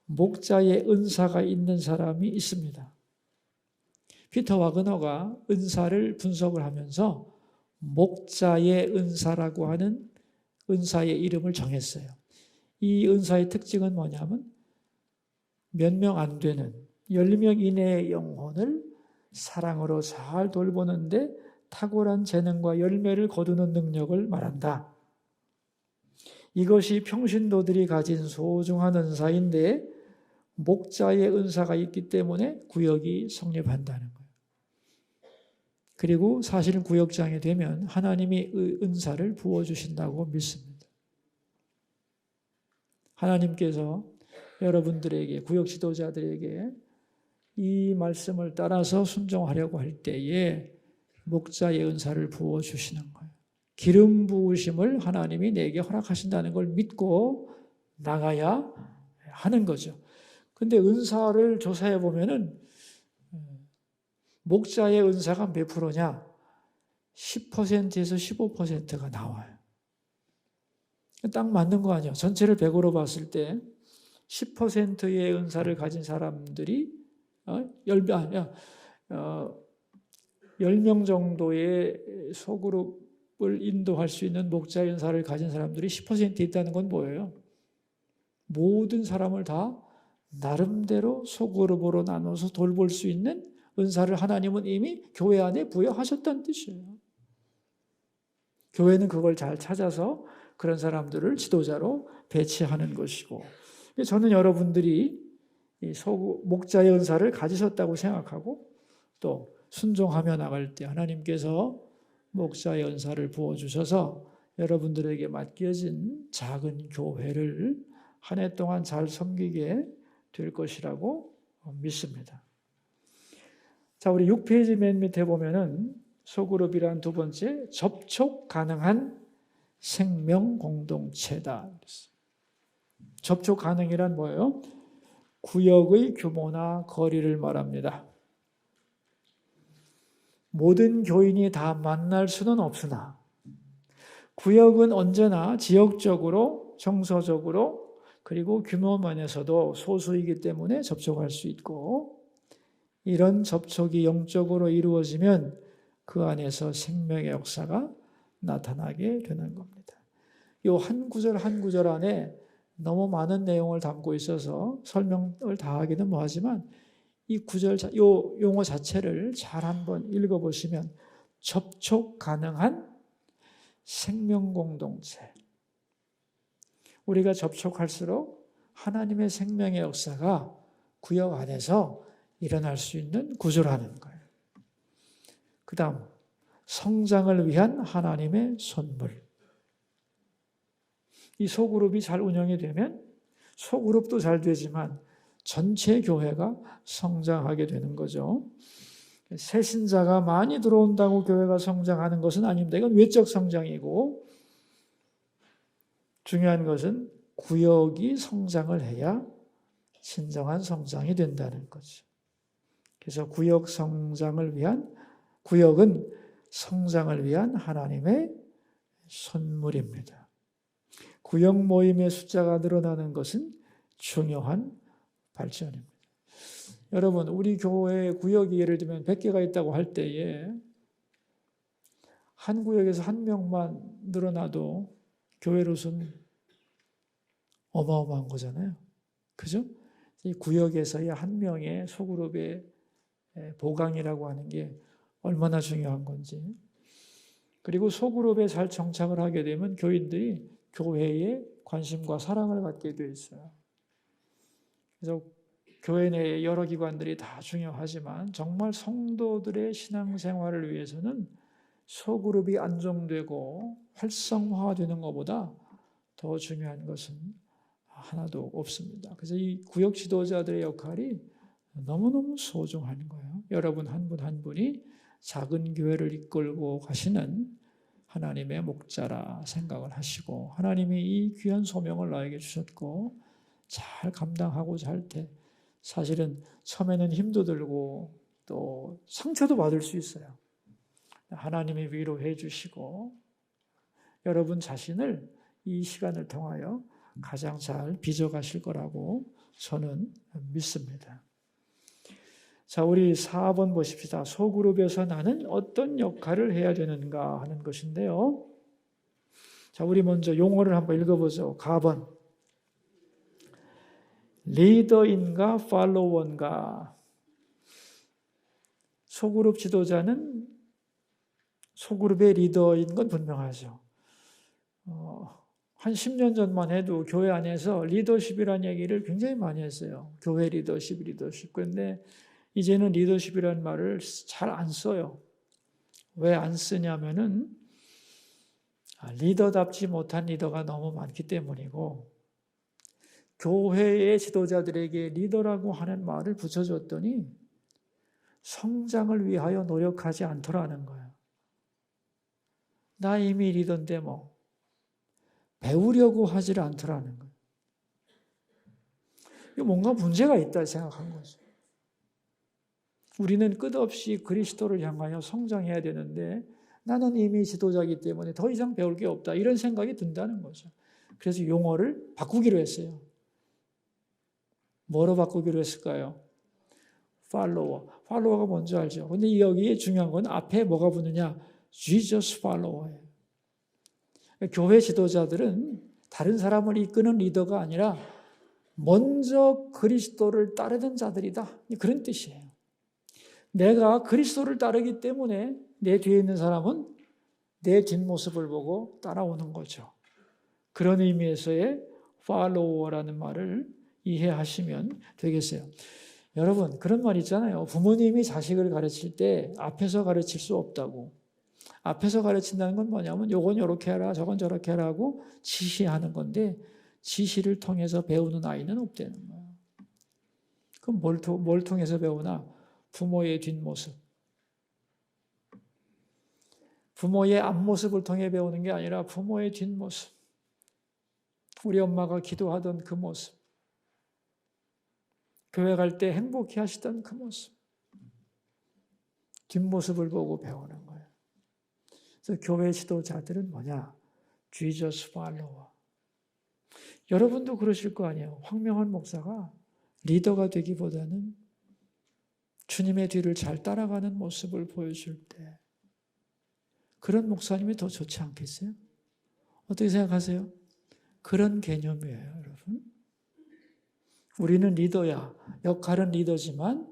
목자의 은사가 있는 사람이 있습니다. 피터 와그너가 은사를 분석을 하면서 목자의 은사라고 하는 은사의 이름을 정했어요. 이 은사의 특징은 뭐냐면 몇 명 안 되는 10명 이내의 영혼을 사랑으로 잘 돌보는데 탁월한 재능과 열매를 거두는 능력을 말한다. 이것이 평신도들이 가진 소중한 은사인데 목자의 은사가 있기 때문에 구역이 성립한다는 거예요. 그리고 사실은 구역장이 되면 하나님이 은사를 부어주신다고 믿습니다. 하나님께서 여러분들에게, 구역 지도자들에게 이 말씀을 따라서 순종하려고 할 때에 목자의 은사를 부어주시는 거예요. 기름 부으심을 하나님이 내게 허락하신다는 걸 믿고 나가야 하는 거죠. 근데 은사를 조사해 보면은 목자의 은사가 몇 프로냐? 10%에서 15%가 나와요. 딱 맞는 거 아니에요. 전체를 100으로 봤을 때 10%의 은사를 가진 사람들이 10명 정도의 소그룹을 인도할 수 있는 목자의 은사를 가진 사람들이 10% 있다는 건 뭐예요? 모든 사람을 다 나름대로 소그룹으로 나눠서 돌볼 수 있는 은사를 하나님은 이미 교회 안에 부여하셨다는 뜻이에요. 교회는 그걸 잘 찾아서 그런 사람들을 지도자로 배치하는 것이고, 저는 여러분들이 목자의 은사를 가지셨다고 생각하고 또 순종하며 나갈 때 하나님께서 목자의 은사를 부어주셔서 여러분들에게 맡겨진 작은 교회를 한 해 동안 잘 섬기게 될 것이라고 믿습니다. 자, 우리 6페이지 맨 밑에 보면은 소그룹이란 두 번째, 접촉 가능한 생명 공동체다. 접촉 가능이란 뭐예요? 구역의 규모나 거리를 말합니다. 모든 교인이 다 만날 수는 없으나 구역은 언제나 지역적으로, 정서적으로, 그리고 규모 면에서도 소수이기 때문에 접촉할 수 있고, 이런 접촉이 영적으로 이루어지면 그 안에서 생명의 역사가 나타나게 되는 겁니다. 이 한 구절 한 구절 안에 너무 많은 내용을 담고 있어서 설명을 다 하기는 뭐하지만 이 구절, 이 용어 자체를 잘 한번 읽어보시면 접촉 가능한 생명 공동체. 우리가 접촉할수록 하나님의 생명의 역사가 구역 안에서 일어날 수 있는 구조라는 거예요. 그 다음, 성장을 위한 하나님의 선물. 이 소그룹이 잘 운영이 되면 소그룹도 잘 되지만 전체 교회가 성장하게 되는 거죠. 새 신자가 많이 들어온다고 교회가 성장하는 것은 아닙니다. 이건 외적 성장이고 중요한 것은 구역이 성장을 해야 진정한 성장이 된다는 거죠. 그래서 구역은 성장을 위한 하나님의 선물입니다. 구역 모임의 숫자가 늘어나는 것은 중요한 발전입니다. 여러분, 우리 교회 구역이 예를 들면 100개가 있다고 할 때에 한 구역에서 한 명만 늘어나도 교회로서는 어마어마한 거잖아요. 그죠? 이 구역에서의 한 명의 소그룹의 보강이라고 하는 게 얼마나 중요한 건지. 그리고 소그룹에 잘 정착을 하게 되면 교인들이 교회에 관심과 사랑을 갖게 돼 있어요. 그래서 교회 내의 여러 기관들이 다 중요하지만 정말 성도들의 신앙생활을 위해서는 소그룹이 안정되고 활성화되는 것보다 더 중요한 것은 하나도 없습니다. 그래서 이 구역 지도자들의 역할이 너무너무 소중한 거예요. 여러분 한 분 한 분이 작은 교회를 이끌고 가시는 하나님의 목자라 생각을 하시고, 하나님이 이 귀한 소명을 나에게 주셨고 잘 감당하고자 할 때 사실은 처음에는 힘도 들고 또 상처도 받을 수 있어요. 하나님이 위로해 주시고 여러분 자신을 이 시간을 통하여 가장 잘 빚어가실 거라고 저는 믿습니다. 자, 우리 4번 보십시다. 소그룹에서 나는 어떤 역할을 해야 되는가 하는 것인데요. 자, 우리 먼저 용어를 한번 읽어보죠. 가번. 리더인가 팔로워인가. 소그룹 지도자는 소그룹의 리더인 건 분명하죠. 한 10년 전만 해도 교회 안에서 리더십이라는 얘기를 굉장히 많이 했어요. 교회 리더십. 그런데 이제는 리더십이라는 말을 잘 안 써요. 왜 안 쓰냐면은 리더답지 못한 리더가 너무 많기 때문이고, 교회의 지도자들에게 리더라고 하는 말을 붙여줬더니 성장을 위하여 노력하지 않더라는 거예요. 나 이미 리더인데 뭐 배우려고 하질 않더라는 거예요. 뭔가 문제가 있다 생각한 거죠. 우리는 끝없이 그리스도를 향하여 성장해야 되는데 나는 이미 지도자이기 때문에 더 이상 배울 게 없다, 이런 생각이 든다는 거죠. 그래서 용어를 바꾸기로 했어요. 뭐로 바꾸기로 했을까요? 팔로워. 팔로워가 뭔지 알죠? 근데 여기에 중요한 건 앞에 뭐가 붙느냐? Jesus follower예요. 교회 지도자들은 다른 사람을 이끄는 리더가 아니라 먼저 그리스도를 따르는 자들이다, 그런 뜻이에요. 내가 그리스도를 따르기 때문에 내 뒤에 있는 사람은 내 뒷모습을 보고 따라오는 거죠. 그런 의미에서의 follower라는 말을 이해하시면 되겠어요. 여러분, 그런 말 있잖아요. 부모님이 자식을 가르칠 때 앞에서 가르칠 수 없다고. 앞에서 가르친다는 건 뭐냐면 요건 이렇게 해라, 저건 저렇게 해라 하고 지시하는 건데, 지시를 통해서 배우는 아이는 없다는 거예요. 그럼 뭘 통해서 배우나? 부모의 뒷모습. 부모의 앞모습을 통해 배우는 게 아니라 부모의 뒷모습. 우리 엄마가 기도하던 그 모습. 교회 갈 때 행복해 하시던 그 모습. 뒷모습을 보고 배우는 거예요. 그래서 교회 지도자들은 뭐냐? Jesus follower. 여러분도 그러실 거 아니에요. 황명한 목사가 리더가 되기보다는 주님의 뒤를 잘 따라가는 모습을 보여줄 때 그런 목사님이 더 좋지 않겠어요? 어떻게 생각하세요? 그런 개념이에요, 여러분. 우리는 리더야. 역할은 리더지만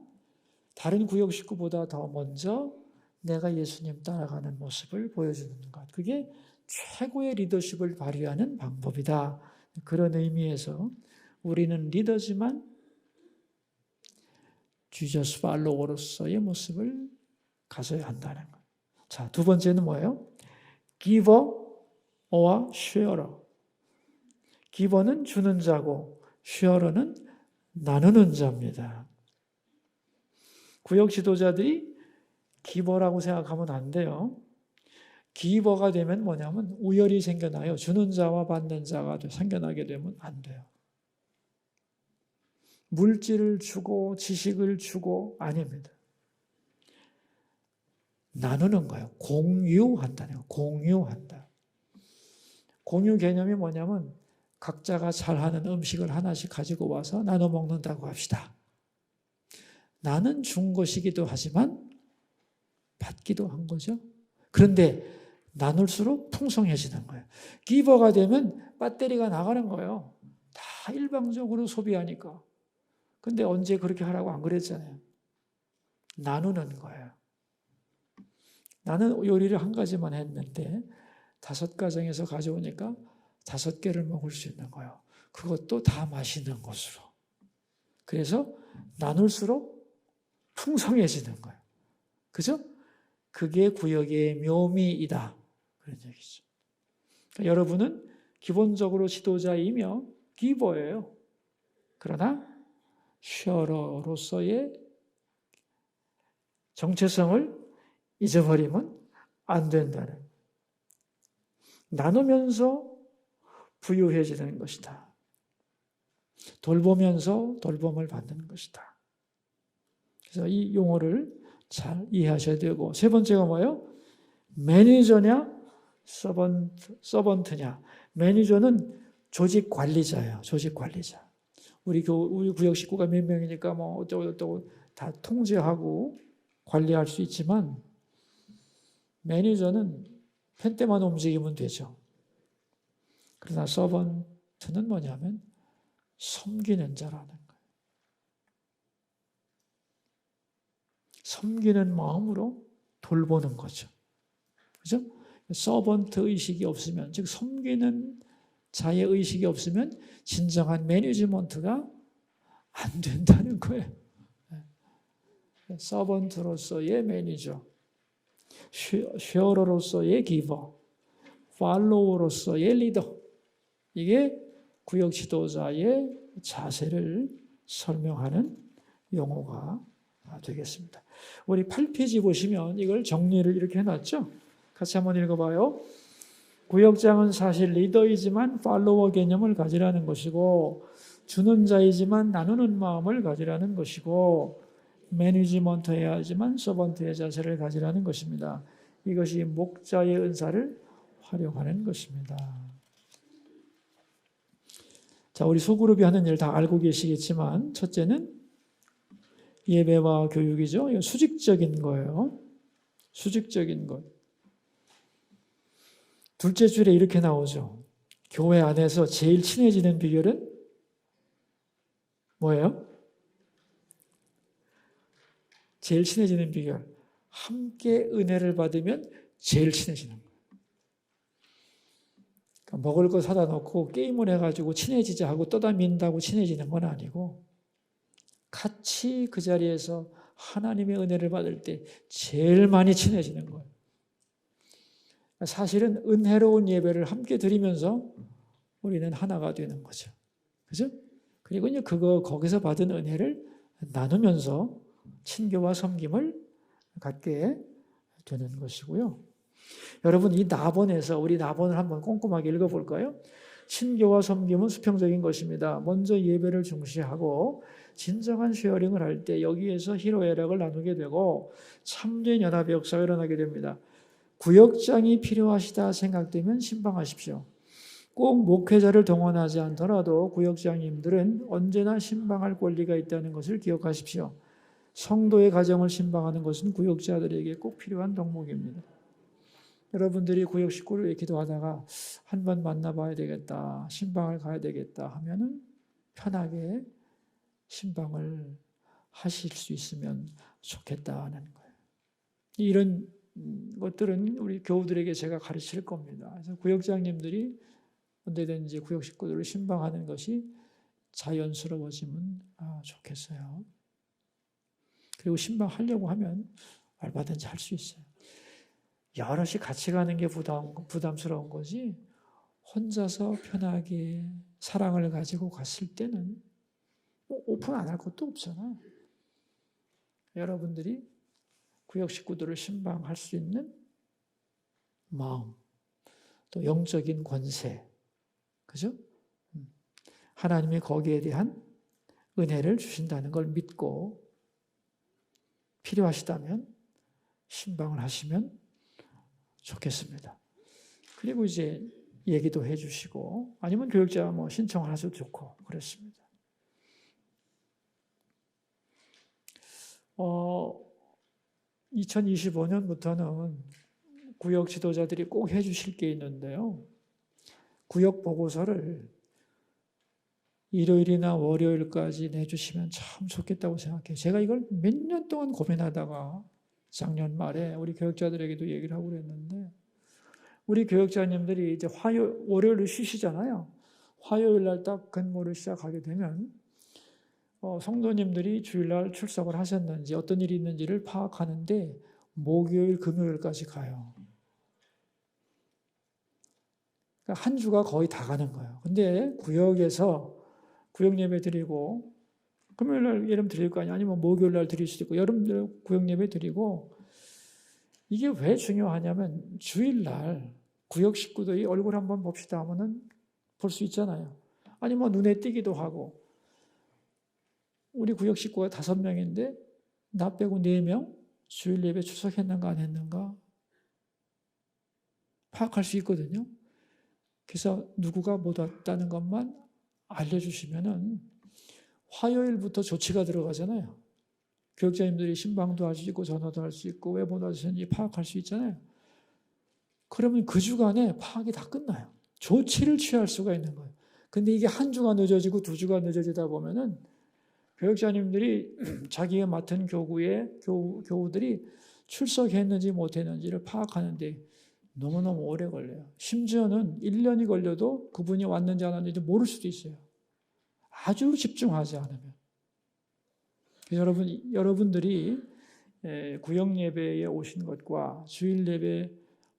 다른 구역 식구보다 더 먼저 내가 예수님 따라가는 모습을 보여주는 것. 그게 최고의 리더십을 발휘하는 방법이다. 그런 의미에서 우리는 리더지만 Jesus follower로서의 모습을 가져야 한다는 것. 자, 두 번째는 뭐예요? giver or sharer. giver는 주는 자고 sharer는 나누는 자입니다. 구역 지도자들이 기버라고 생각하면 안 돼요. 기버가 되면 뭐냐면 우열이 생겨나요. 주는 자와 받는 자가 생겨나게 되면 안 돼요. 물질을 주고 지식을 주고 아닙니다. 나누는 거예요. 공유한다는 거예요. 공유한다. 공유 개념이 뭐냐면 각자가 잘하는 음식을 하나씩 가지고 와서 나눠 먹는다고 합시다. 나는 준 것이기도 하지만 받기도 한 거죠. 그런데 나눌수록 풍성해지는 거예요. 기버가 되면 배터리가 나가는 거예요. 다 일방적으로 소비하니까. 근데 언제 그렇게 하라고 안 그랬잖아요. 나누는 거예요. 나는 요리를 한 가지만 했는데 5가정에서 가져오니까 5개를 먹을 수 있는 거예요. 그것도 다 맛있는 것으로. 그래서 나눌수록 풍성해지는 거예요. 그죠? 그게 구역의 묘미이다. 그런 얘기죠. 그러니까 여러분은 기본적으로 지도자이며 기버예요. 그러나 셔러로서의 정체성을 잊어버리면 안 된다는. 나누면서 부유해지는 것이다. 돌보면서 돌봄을 받는 것이다. 그래서 이 용어를 잘 이해하셔야 되고, 세 번째가 뭐예요? 매니저냐 서번트냐. 매니저는 조직 관리자예요. 조직 관리자. 우리 구역 식구가 몇 명이니까 뭐 어쩌고 다 통제하고 관리할 수 있지만 매니저는 펜때만 움직이면 되죠. 그러나 서번트는 뭐냐면 섬기는 자라는 거예요. 섬기는 마음으로 돌보는 거죠. 그죠? 서번트 의식이 없으면, 즉 섬기는 자의 의식이 없으면 진정한 매니지먼트가 안 된다는 거예요. 서번트로서의 매니저, 쉐어러로서의 기버, 팔로워로서의 리더. 이게 구역 지도자의 자세를 설명하는 용어가 되겠습니다. 우리 8페이지 보시면 이걸 정리를 이렇게 해놨죠. 같이 한번 읽어봐요. 구역장은 사실 리더이지만 팔로워 개념을 가지라는 것이고, 주는 자이지만 나누는 마음을 가지라는 것이고, 매니지먼트 해야 하지만 서번트의 자세를 가지라는 것입니다. 이것이 목자의 은사를 활용하는 것입니다. 자, 우리 소그룹이 하는 일 다 알고 계시겠지만, 첫째는 예배와 교육이죠. 이거 수직적인 거예요. 수직적인 것. 둘째 줄에 이렇게 나오죠. 교회 안에서 제일 친해지는 비결은 뭐예요? 제일 친해지는 비결. 함께 은혜를 받으면 제일 친해지는 거예요. 그러니까 먹을 거 사다 놓고 게임을 해가지고 친해지자 하고 떠다민다고 친해지는 건 아니고, 같이 그 자리에서 하나님의 은혜를 받을 때 제일 많이 친해지는 거예요. 사실은 은혜로운 예배를 함께 드리면서 우리는 하나가 되는 거죠. 그죠? 그리고 이제 거기서 받은 은혜를 나누면서 친교와 섬김을 갖게 되는 것이고요. 여러분 이 나본에서 우리 나본을 한번 꼼꼼하게 읽어볼까요? 신교와 섬김은 수평적인 것입니다. 먼저 예배를 중시하고 진정한 쉐어링을 할 때 여기에서 희로애락을 나누게 되고 참된 연합의 역사가 일어나게 됩니다. 구역장이 필요하시다 생각되면 신방하십시오. 꼭 목회자를 동원하지 않더라도 구역장님들은 언제나 신방할 권리가 있다는 것을 기억하십시오. 성도의 가정을 신방하는 것은 구역자들에게 꼭 필요한 덕목입니다. 여러분들이 구역 식구를 기도하다가 한 번 만나봐야 되겠다, 신방을 가야 되겠다 하면은 편하게 신방을 하실 수 있으면 좋겠다는 거예요. 이런 것들은 우리 교우들에게 제가 가르칠 겁니다. 그래서 구역장님들이 언제든지 구역 식구들을 신방하는 것이 자연스러워지면 좋겠어요. 그리고 신방하려고 하면 얼마든지 할 수 있어요. 여럿이 같이 가는 게 부담스러운 거지 혼자서 편하게 사랑을 가지고 갔을 때는 오픈 안 할 것도 없잖아. 여러분들이 구역 식구들을 신방할 수 있는 마음, 또 영적인 권세, 그죠? 하나님이 거기에 대한 은혜를 주신다는 걸 믿고 필요하시다면 신방을 하시면 좋겠습니다. 그리고 이제 얘기도 해주시고 아니면 교육자 신청을 하셔도 좋고 그렇습니다. 2025년부터는 구역 지도자들이 꼭 해주실 게 있는데요. 구역 보고서를 일요일이나 월요일까지 내주시면 참 좋겠다고 생각해요. 제가 이걸 몇 년 동안 고민하다가 작년 말에 우리 교역자들에게도 얘기를 하고 그랬는데 우리 교역자님들이 이제 월요일을 쉬시잖아요. 화요일 날 딱 근무를 시작하게 되면 성도님들이 주일날 출석을 하셨는지 어떤 일이 있는지를 파악하는데 목요일, 금요일까지 가요. 그러니까 한 주가 거의 다 가는 거예요. 근데 구역에서 구역 예배 드리고 금요일 날 예름 드릴 거 아니에요. 아니면 목요일 날 드릴 수도 있고 여름 구역 예배 드리고 이게 왜 중요하냐면 주일날 구역 식구들이 얼굴 한번 봅시다 하면은 볼 수 있잖아요. 아니면 눈에 띄기도 하고 우리 구역 식구가 5명인데 나 빼고 4명 주일 예배 출석했는가 안 했는가 파악할 수 있거든요. 그래서 누구가 못 왔다는 것만 알려주시면은 화요일부터 조치가 들어가잖아요. 교육자님들이 신방도 할 수 있고 전화도 할 수 있고 왜 못 왔는지 파악할 수 있잖아요. 그러면 그 주간에 파악이 다 끝나요. 조치를 취할 수가 있는 거예요. 근데 이게 한 주가 늦어지고 2주가 늦어지다 보면은 교육자님들이 자기가 맡은 교우들이 출석했는지 못했는지를 파악하는데 너무너무 오래 걸려요. 심지어는 1년이 걸려도 그분이 왔는지 안 왔는지 모를 수도 있어요. 아주 집중하지 않으면. 여러분들이 구역 예배에 오신 것과 주일 예배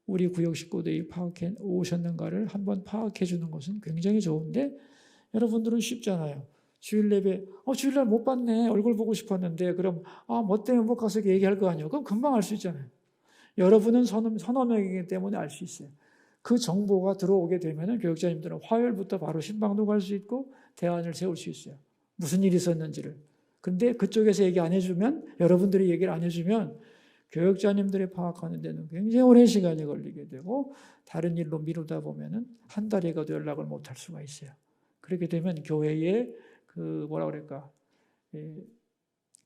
우리 구역 식구들이 파악해 오셨는가를 한번 파악해 주는 것은 굉장히 좋은데 여러분들은 쉽잖아요. 주일 예배, 주일날 못 봤네. 얼굴 보고 싶었는데 그럼 뭐 때문에 못 가서 얘기할 거 아니에요. 그럼 금방 알 수 있잖아요. 여러분은 서너 명이기 때문에 알 수 있어요. 그 정보가 들어오게 되면 교육자님들은 화요일부터 바로 신방도 갈 수 있고 대안을 세울 수 있어요. 무슨 일이 있었는지를. 근데 그쪽에서 얘기 안 해주면 여러분들이 얘기를 안 해주면 교육자님들이 파악하는 데는 굉장히 오랜 시간이 걸리게 되고 다른 일로 미루다 보면은 한 달에 가도 연락을 못 할 수가 있어요. 그렇게 되면 교회의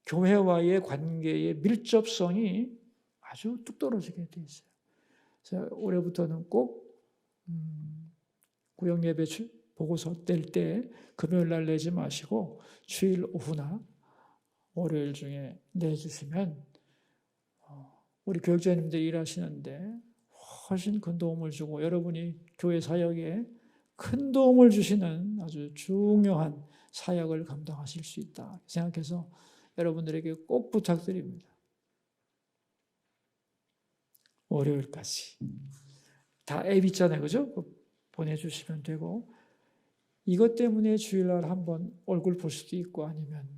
교회와의 관계의 밀접성이 아주 뚝 떨어지게 돼 있어요. 그래서 올해부터는 꼭 구역 예배 보고서 뗄 때 금요일 날 내지 마시고 주일 오후나 월요일 중에 내주시면 우리 교육자님들이 일하시는데 훨씬 큰 도움을 주고 여러분이 교회 사역에 큰 도움을 주시는 아주 중요한 사역을 감당하실 수 있다 생각해서 여러분들에게 꼭 부탁드립니다. 월요일까지. 다 앱 있잖아요. 그죠? 보내주시면 되고 이것 때문에 주일날 한번 얼굴 볼 수도 있고 아니면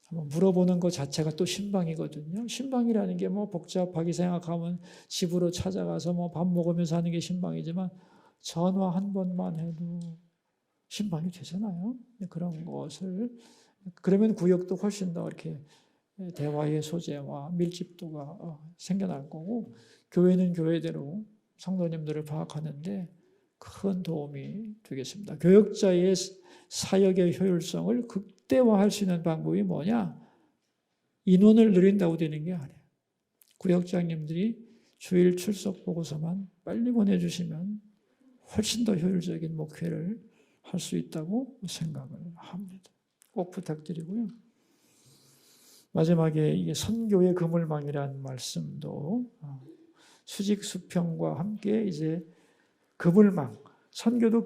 한번 물어보는 것 자체가 또 신방이거든요. 신방이라는 게 뭐 복잡하게 생각하면 집으로 찾아가서 뭐 밥 먹으면서 하는 게 신방이지만 전화 한 번만 해도 신방이 되잖아요. 그런 것을 그러면 구역도 훨씬 더 이렇게 대화의 소재와 밀집도가 생겨날 거고 교회는 교회대로 성도님들을 파악하는데 큰 도움이 되겠습니다. 교역자의 사역의 효율성을 극대화할 수 있는 방법이 뭐냐? 인원을 늘린다고 되는 게 아니에요. 구역장님들이 주일 출석 보고서만 빨리 보내주시면 훨씬 더 효율적인 목회를 할 수 있다고 생각을 합니다. 꼭 부탁드리고요. 마지막에 이게 선교의 그물망이라는 말씀도 수직 수평과 함께 이제 그물망, 선교도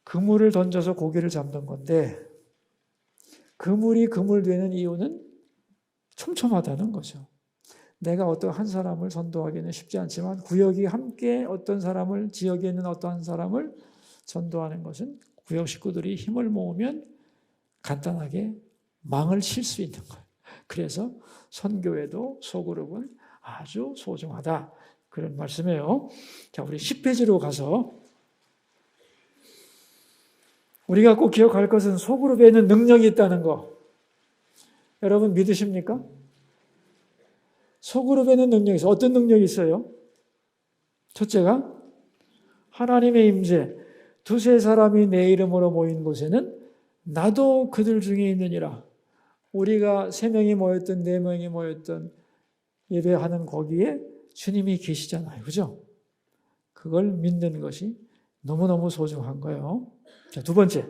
그물을 던져서 고기를 잡는 건데 그물이 그물되는 이유는 촘촘하다는 거죠. 내가 어떤 한 사람을 선도하기는 쉽지 않지만 구역이 함께 어떤 사람을 지역에 있는 어떠한 사람을 전도하는 것은 구역 식구들이 힘을 모으면 간단하게 망을 칠 수 있는 거예요. 그래서 선교에도 소그룹은 아주 소중하다. 그런 말씀이에요. 자, 우리 10페이지로 가서 우리가 꼭 기억할 것은 소그룹에는 능력이 있다는 거. 여러분 믿으십니까? 소그룹에는 능력이 있어요. 어떤 능력이 있어요? 첫째가 하나님의 임재. 두세 사람이 내 이름으로 모인 곳에는 나도 그들 중에 있느니라. 우리가 3명이 모였던 4명이 모였던 예배하는 거기에 주님이 계시잖아요. 그죠? 그걸 믿는 것이 너무너무 소중한 거예요. 자, 두 번째.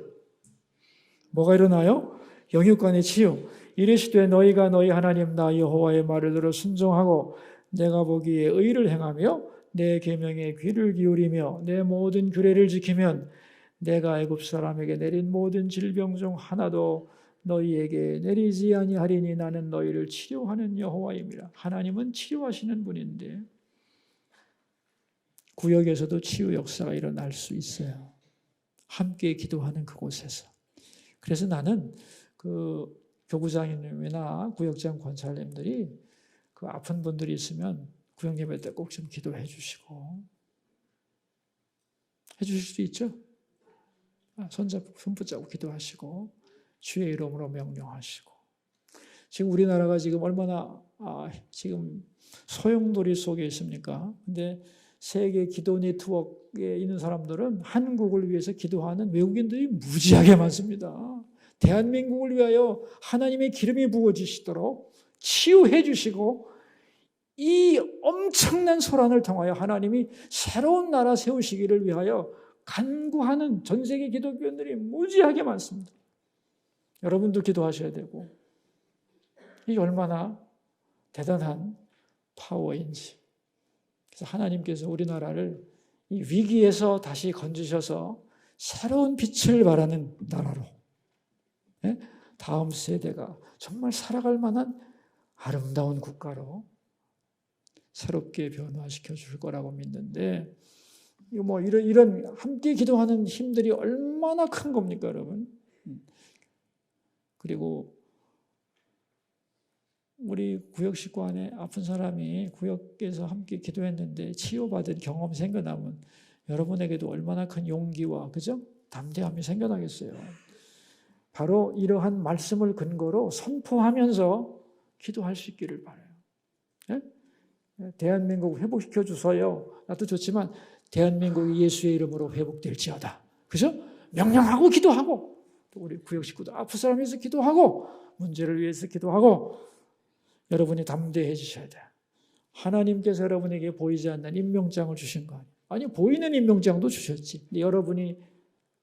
뭐가 일어나요? 영육간의 치유. 이르시되 너희가 너희 하나님 나 여호와의 말을 들어 순종하고 내가 보기에 의를 행하며 내 계명에 귀를 기울이며 내 모든 규례를 지키면 내가 애굽 사람에게 내린 모든 질병 중 하나도 너희에게 내리지 아니하리니 나는 너희를 치료하는 여호와입니다. 하나님은 치료하시는 분인데 구역에서도 치유 역사가 일어날 수 있어요. 함께 기도하는 그곳에서. 그래서 나는 그 교구장님이나 구역장 권사님들이 그 아픈 분들이 있으면 구역 예배 때 꼭 좀 기도해 주시고 해 주실 수 있죠? 손잡고 손 붙잡고 기도하시고 주의 이름으로 명령하시고 지금 우리나라가 지금 얼마나 지금 소용돌이 속에 있습니까? 근데 세계 기도 네트워크에 있는 사람들은 한국을 위해서 기도하는 외국인들이 무지하게 많습니다. 대한민국을 위하여 하나님의 기름이 부어지시도록 치유해 주시고 이 엄청난 소란을 통하여 하나님이 새로운 나라 세우시기를 위하여 간구하는 전 세계 기독교인들이 무지하게 많습니다. 여러분도 기도하셔야 되고 이게 얼마나 대단한 파워인지. 그래서 하나님께서 우리나라를 이 위기에서 다시 건지셔서 새로운 빛을 발하는 나라로 다음 세대가 정말 살아갈 만한 아름다운 국가로 새롭게 변화시켜 줄 거라고 믿는데 이런 함께 기도하는 힘들이 얼마나 큰 겁니까, 여러분? 그리고 우리 구역 식구 안에 아픈 사람이 구역에서 함께 기도했는데 치유받은 경험이 생겨나면 여러분에게도 얼마나 큰 용기와 그죠? 담대함이 생겨나겠어요. 바로 이러한 말씀을 근거로 선포하면서 기도할 수 있기를 바라요. 네? 대한민국 회복시켜 주세요. 나도 좋지만 대한민국이 예수의 이름으로 회복될지어다. 그죠? 명령하고 기도하고 또 우리 구역 식구도 아픈 사람 위해서 기도하고 문제를 위해서 기도하고 여러분이 담대해지셔야 돼요. 하나님께서 여러분에게 보이지 않는 임명장을 주신 거 아니에요. 아니 보이는 임명장도 주셨지. 여러분이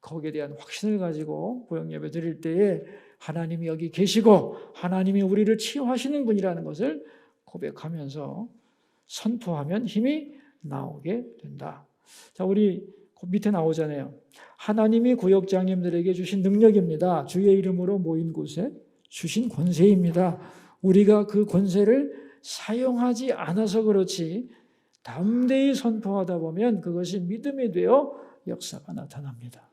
거기에 대한 확신을 가지고 구역 예배 드릴 때에 하나님이 여기 계시고 하나님이 우리를 치유하시는 분이라는 것을 고백하면서 선포하면 힘이 나오게 된다. 자, 우리 밑에 나오잖아요. 하나님이 구역장님들에게 주신 능력입니다. 주의 이름으로 모인 곳에 주신 권세입니다. 우리가 그 권세를 사용하지 않아서 그렇지 담대히 선포하다 보면 그것이 믿음이 되어 역사가 나타납니다.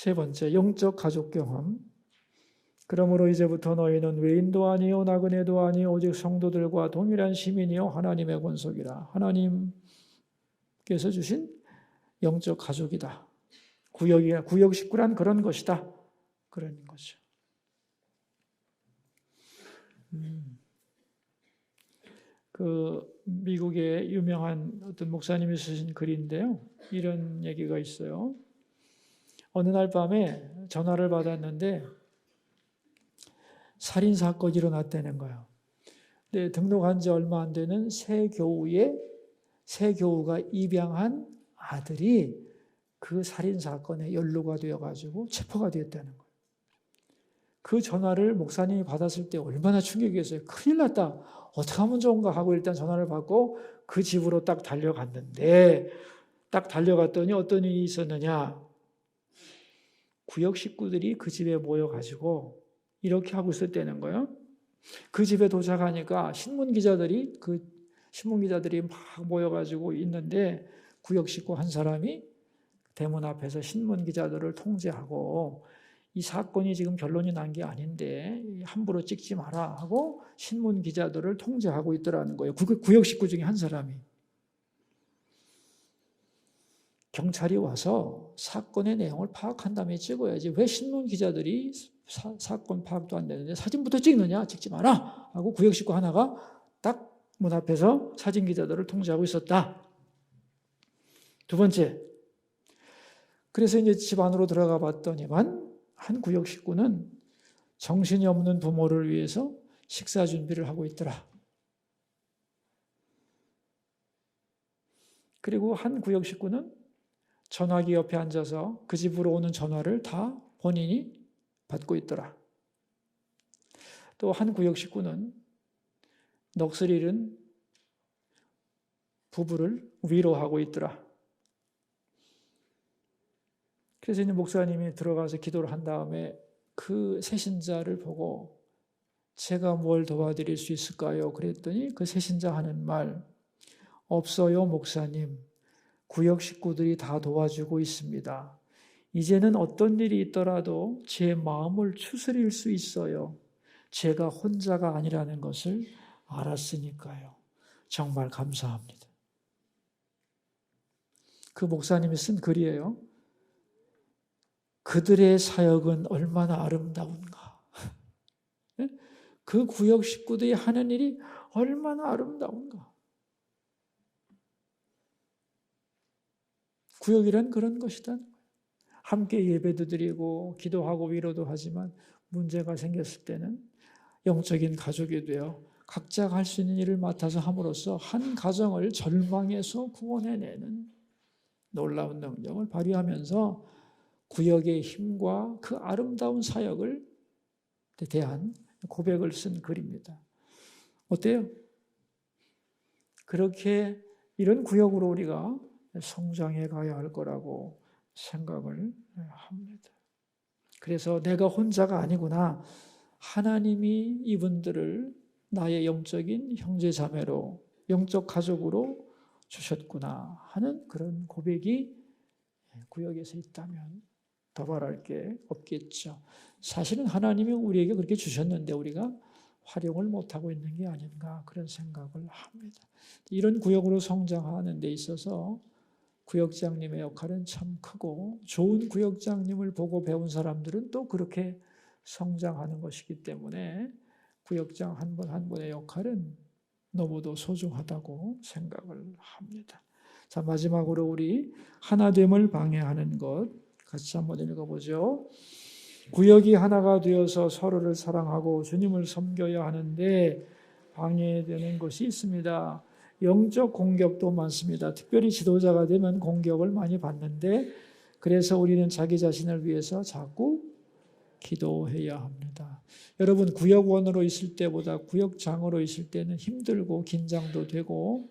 세 번째, 영적 가족 경험. 그러므로 이제부터 너희는 외인도 아니요 나그네도 아니요 오직 성도들과 동일한 시민이요 하나님의 권속이라. 하나님께서 주신 영적 가족이다. 구역 식구란 그런 것이다. 그런 거죠. 미국의 유명한 어떤 목사님이 쓰신 글인데요. 이런 얘기가 있어요. 어느 날 밤에 전화를 받았는데 살인 사건이 일어났다는 거예요. 근데 등록한 지 얼마 안 되는 새 교우가 입양한 아들이 그 살인 사건에 연루가 되어가지고 체포가 되었다는 거예요. 그 전화를 목사님이 받았을 때 얼마나 충격이었어요. 큰일 났다. 어떻게 하면 좋은가 하고 일단 전화를 받고 그 집으로 딱 달려갔는데, 딱 달려갔더니 어떤 일이 있었느냐. 구역 식구들이 그 집에 모여가지고 이렇게 하고 있었다는 거예요. 그 집에 도착하니까 신문 기자들이 막 모여가지고 있는데 구역 식구 한 사람이 대문 앞에서 신문 기자들을 통제하고 이 사건이 지금 결론이 난 게 아닌데 함부로 찍지 마라 하고 신문 기자들을 통제하고 있더라는 거예요. 구역 식구 중에 한 사람이. 경찰이 와서 사건의 내용을 파악한 다음에 찍어야지. 왜 신문 기자들이 사건 파악도 안 되는데 사진부터 찍느냐? 찍지 마라 하고 구역 식구 하나가 딱 문 앞에서 사진 기자들을 통제하고 있었다. 두 번째, 그래서 이제 집 안으로 들어가 봤더니만 한 구역 식구는 정신이 없는 부모를 위해서 식사 준비를 하고 있더라. 그리고 한 구역 식구는 전화기 옆에 앉아서 그 집으로 오는 전화를 다 본인이 받고 있더라. 또 한 구역 식구는 넋을 잃은 부부를 위로하고 있더라. 그래서 이제 목사님이 들어가서 기도를 한 다음에 그 새신자를 보고 제가 뭘 도와드릴 수 있을까요? 그랬더니 그 새신자 하는 말, 없어요, 목사님. 구역 식구들이 다 도와주고 있습니다. 이제는 어떤 일이 있더라도 제 마음을 추스릴 수 있어요. 제가 혼자가 아니라는 것을 알았으니까요. 정말 감사합니다. 그 목사님이 쓴 글이에요. 그들의 사역은 얼마나 아름다운가. 그 구역 식구들이 하는 일이 얼마나 아름다운가. 구역이란 그런 것이다. 함께 예배도 드리고 기도하고 위로도 하지만 문제가 생겼을 때는 영적인 가족이 되어 각자가 할 수 있는 일을 맡아서 함으로써 한 가정을 절망에서 구원해내는 놀라운 능력을 발휘하면서 구역의 힘과 그 아름다운 사역을 대한 고백을 쓴 글입니다. 어때요? 그렇게 이런 구역으로 우리가 성장해 가야 할 거라고 생각을 합니다. 그래서 내가 혼자가 아니구나. 하나님이 이분들을 나의 영적인 형제 자매로, 영적 가족으로 주셨구나 하는 그런 고백이 구역에서 있다면 더 바랄 게 없겠죠. 사실은 하나님이 우리에게 그렇게 주셨는데 우리가 활용을 못하고 있는 게 아닌가 그런 생각을 합니다. 이런 구역으로 성장하는 데 있어서 구역장님의 역할은 참 크고 좋은 구역장님을 보고 배운 사람들은 또 그렇게 성장하는 것이기 때문에 구역장 한 분 한 분의 역할은 너무도 소중하다고 생각을 합니다. 자, 마지막으로 우리 하나됨을 방해하는 것 같이 한번 읽어보죠. 구역이 하나가 되어서 서로를 사랑하고 주님을 섬겨야 하는데 방해되는 것이 있습니다. 영적 공격도 많습니다. 특별히 지도자가 되면 공격을 많이 받는데 그래서 우리는 자기 자신을 위해서 자꾸 기도해야 합니다. 여러분 구역원으로 있을 때보다 구역장으로 있을 때는 힘들고 긴장도 되고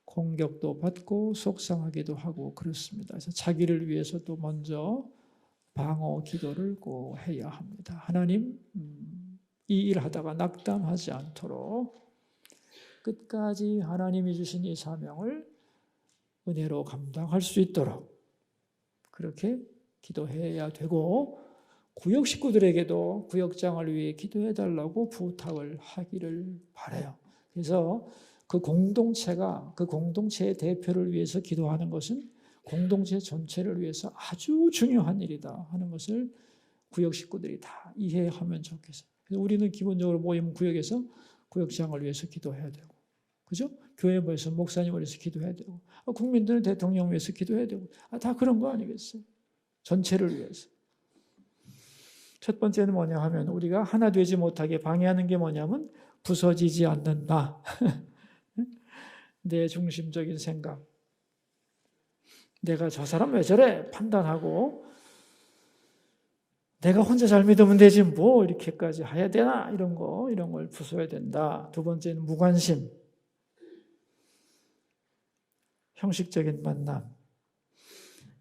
공격도 받고 속상하기도 하고 그렇습니다. 그래서 자기를 위해서 또 먼저 방어 기도를 꼭 해야 합니다. 하나님 이 일 하다가 낙담하지 않도록 끝까지 하나님이 주신 이 사명을 은혜로 감당할 수 있도록 그렇게 기도해야 되고 구역 식구들에게도 구역장을 위해 기도해달라고 부탁을 하기를 바라요. 그래서 그 공동체의 대표를 위해서 기도하는 것은 공동체 전체를 위해서 아주 중요한 일이다 하는 것을 구역 식구들이 다 이해하면 좋겠어요. 그래서 우리는 기본적으로 모임 구역에서 구역장을 위해서 기도해야 되고, 그죠? 교회에서 목사님을 위해서 기도해야 되고, 국민들은 대통령 위해서 기도해야 되고, 다 그런 거 아니겠어요? 전체를 위해서. 첫 번째는 뭐냐 하면 우리가 하나 되지 못하게 방해하는 게 뭐냐면 부서지지 않는다. 내 중심적인 생각. 내가 저 사람 왜 저래? 판단하고 내가 혼자 잘 믿으면 되지 뭐 이렇게까지 해야 되나? 이런 걸 부숴야 된다. 두 번째는 무관심. 형식적인 만남.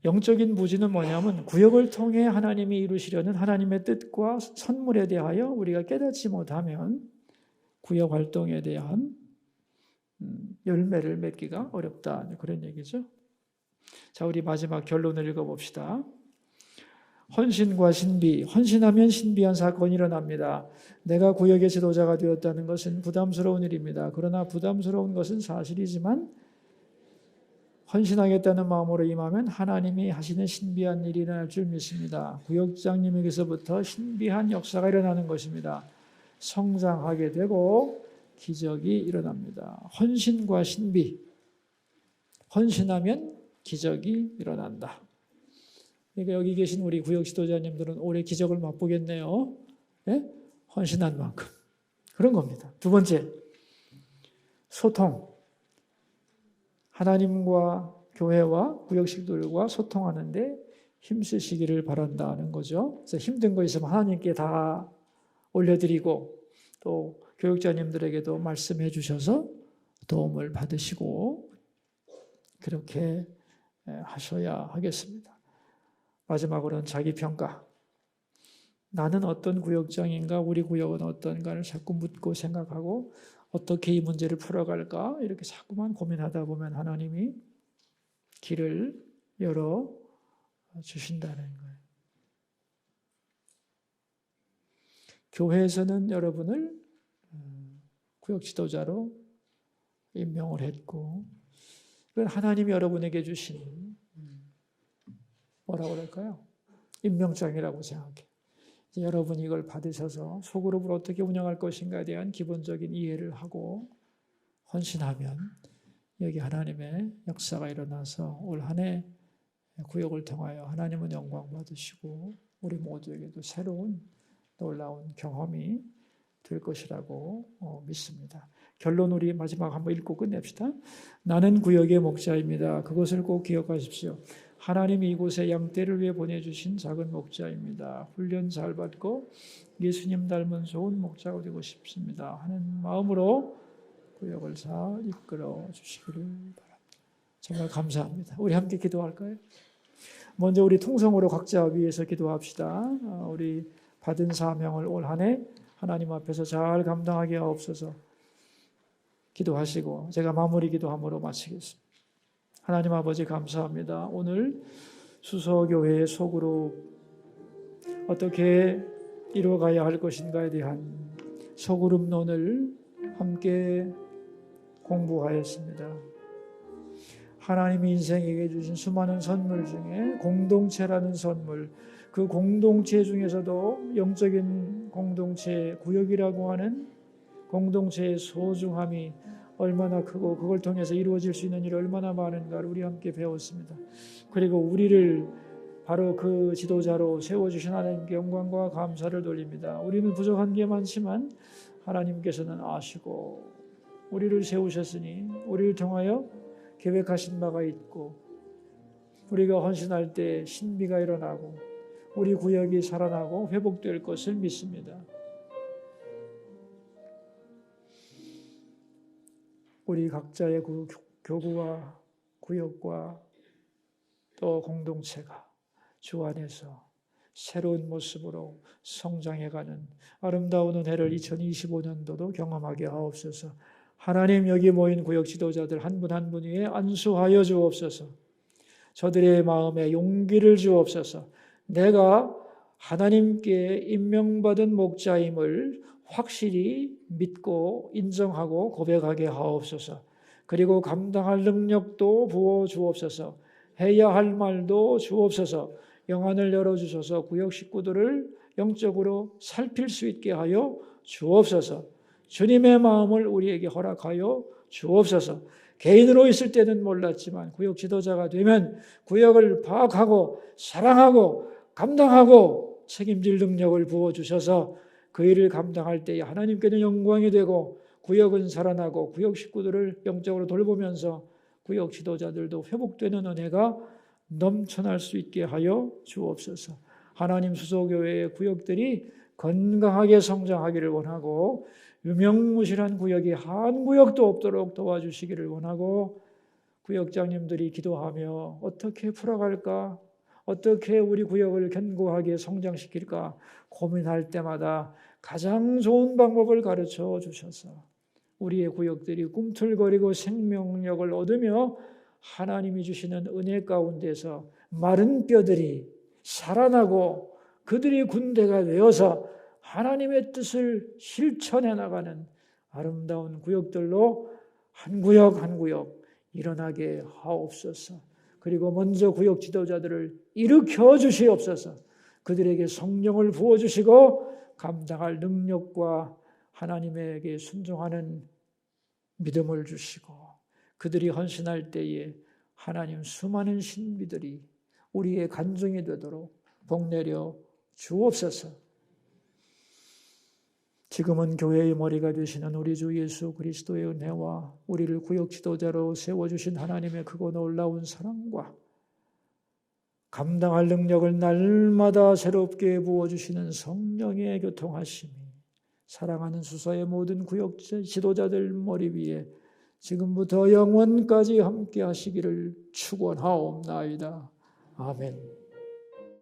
영적인 무지는 뭐냐면 구역을 통해 하나님이 이루시려는 하나님의 뜻과 선물에 대하여 우리가 깨닫지 못하면 구역 활동에 대한 열매를 맺기가 어렵다. 그런 얘기죠. 자, 우리 마지막 결론을 읽어봅시다. 헌신과 신비. 헌신하면 신비한 사건이 일어납니다. 내가 구역의 지도자가 되었다는 것은 부담스러운 일입니다. 그러나 부담스러운 것은 사실이지만 헌신하겠다는 마음으로 임하면 하나님이 하시는 신비한 일이 일어날 줄 믿습니다. 구역장님에게서부터 신비한 역사가 일어나는 것입니다. 성장하게 되고 기적이 일어납니다. 헌신과 신비. 헌신하면 기적이 일어난다. 그러니까 여기 계신 우리 구역 지도자님들은 올해 기적을 맛보겠네요. 네? 헌신한 만큼. 그런 겁니다. 두 번째, 소통. 하나님과 교회와 구역식들과 소통하는데 힘쓰시기를 바란다는 거죠. 그래서 힘든 거 있으면 하나님께 다 올려드리고 또 교육자님들에게도 말씀해 주셔서 도움을 받으시고 그렇게 하셔야 하겠습니다. 마지막으로는 자기평가. 나는 어떤 구역장인가, 우리 구역은 어떤가를 자꾸 묻고 생각하고 어떻게 이 문제를 풀어갈까 이렇게 자꾸만 고민하다 보면 하나님이 길을 열어 주신다는 거예요. 교회에서는 여러분을 구역 지도자로 임명을 했고 그건 하나님이 여러분에게 주신 뭐라고 그럴까요? 임명장이라고 생각해요. 여러분이 이걸 받으셔서 소그룹을 어떻게 운영할 것인가에 대한 기본적인 이해를 하고 헌신하면 여기 하나님의 역사가 일어나서 올 한 해 구역을 통하여 하나님은 영광 받으시고 우리 모두에게도 새로운 놀라운 경험이 될 것이라고 믿습니다. 결론 우리 마지막 한번 읽고 끝냅시다. 나는 구역의 목자입니다. 그것을 꼭 기억하십시오. 하나님이 이곳에 양떼를 위해 보내주신 작은 목자입니다. 훈련 잘 받고 예수님 닮은 좋은 목자가 되고 싶습니다 하는 마음으로 구역을 잘 이끌어 주시기를 바랍니다. 정말 감사합니다. 우리 함께 기도할까요? 먼저 우리 통성으로 각자 위해서 기도합시다. 우리 받은 사명을 올 한 해 하나님 앞에서 잘 감당하게 하옵소서. 기도하시고 제가 마무리 기도함으로 마치겠습니다. 하나님 아버지 감사합니다. 오늘 수서교회의 속으로 어떻게 이루어가야 할 것인가에 대한 소그룹론을 함께 공부하였습니다. 하나님이 인생에게 주신 수많은 선물 중에 공동체라는 선물, 그 공동체 중에서도 영적인 공동체, 구역이라고 하는 공동체의 소중함이 얼마나 크고 그걸 통해서 이루어질 수 있는 일이 얼마나 많은가를 우리 함께 배웠습니다. 그리고 우리를 바로 그 지도자로 세워주신 하나님께 영광과 감사를 돌립니다. 우리는 부족한 게 많지만 하나님께서는 아시고 우리를 세우셨으니 우리를 통하여 계획하신 바가 있고 우리가 헌신할 때 신비가 일어나고 우리 구역이 살아나고 회복될 것을 믿습니다. 우리 각자의 그 교구와 구역과 또 공동체가 주 안에서 새로운 모습으로 성장해가는 아름다운 은혜를 2025년도도 경험하게 하옵소서. 하나님 여기 모인 구역 지도자들 한 분 한 분 위에 안수하여 주옵소서. 저들의 마음에 용기를 주옵소서. 내가 하나님께 임명받은 목자임을 확실히 믿고 인정하고 고백하게 하옵소서. 그리고 감당할 능력도 부어 주옵소서. 해야 할 말도 주옵소서. 영안을 열어주셔서 구역 식구들을 영적으로 살필 수 있게 하여 주옵소서. 주님의 마음을 우리에게 허락하여 주옵소서. 개인으로 있을 때는 몰랐지만 구역 지도자가 되면 구역을 파악하고 사랑하고 감당하고 책임질 능력을 부어주셔서 그 일을 감당할 때에 하나님께는 영광이 되고 구역은 살아나고 구역 식구들을 영적으로 돌보면서 구역 지도자들도 회복되는 은혜가 넘쳐날 수 있게 하여 주옵소서. 하나님 수소교회의 구역들이 건강하게 성장하기를 원하고 유명무실한 구역이 한 구역도 없도록 도와주시기를 원하고 구역장님들이 기도하며 어떻게 풀어갈까? 어떻게 우리 구역을 견고하게 성장시킬까 고민할 때마다 가장 좋은 방법을 가르쳐 주셔서 우리의 구역들이 꿈틀거리고 생명력을 얻으며 하나님이 주시는 은혜 가운데서 마른 뼈들이 살아나고 그들이 군대가 되어서 하나님의 뜻을 실천해 나가는 아름다운 구역들로 한 구역 한 구역 일어나게 하옵소서. 그리고 먼저 구역 지도자들을 일으켜 주시옵소서. 그들에게 성령을 부어주시고 감당할 능력과 하나님에게 순종하는 믿음을 주시고 그들이 헌신할 때에 하나님 수많은 신비들이 우리의 간증이 되도록 복내려 주옵소서. 지금은 교회의 머리가 되시는 우리 주 예수 그리스도의 은혜와 우리를 구역 지도자로 세워주신 하나님의 크고 놀라운 사랑과 감당할 능력을 날마다 새롭게 부어주시는 성령의 교통하심이 사랑하는 수서의 모든 구역 지도자들 머리 위에 지금부터 영원까지 함께 하시기를 축원하옵나이다. 아멘.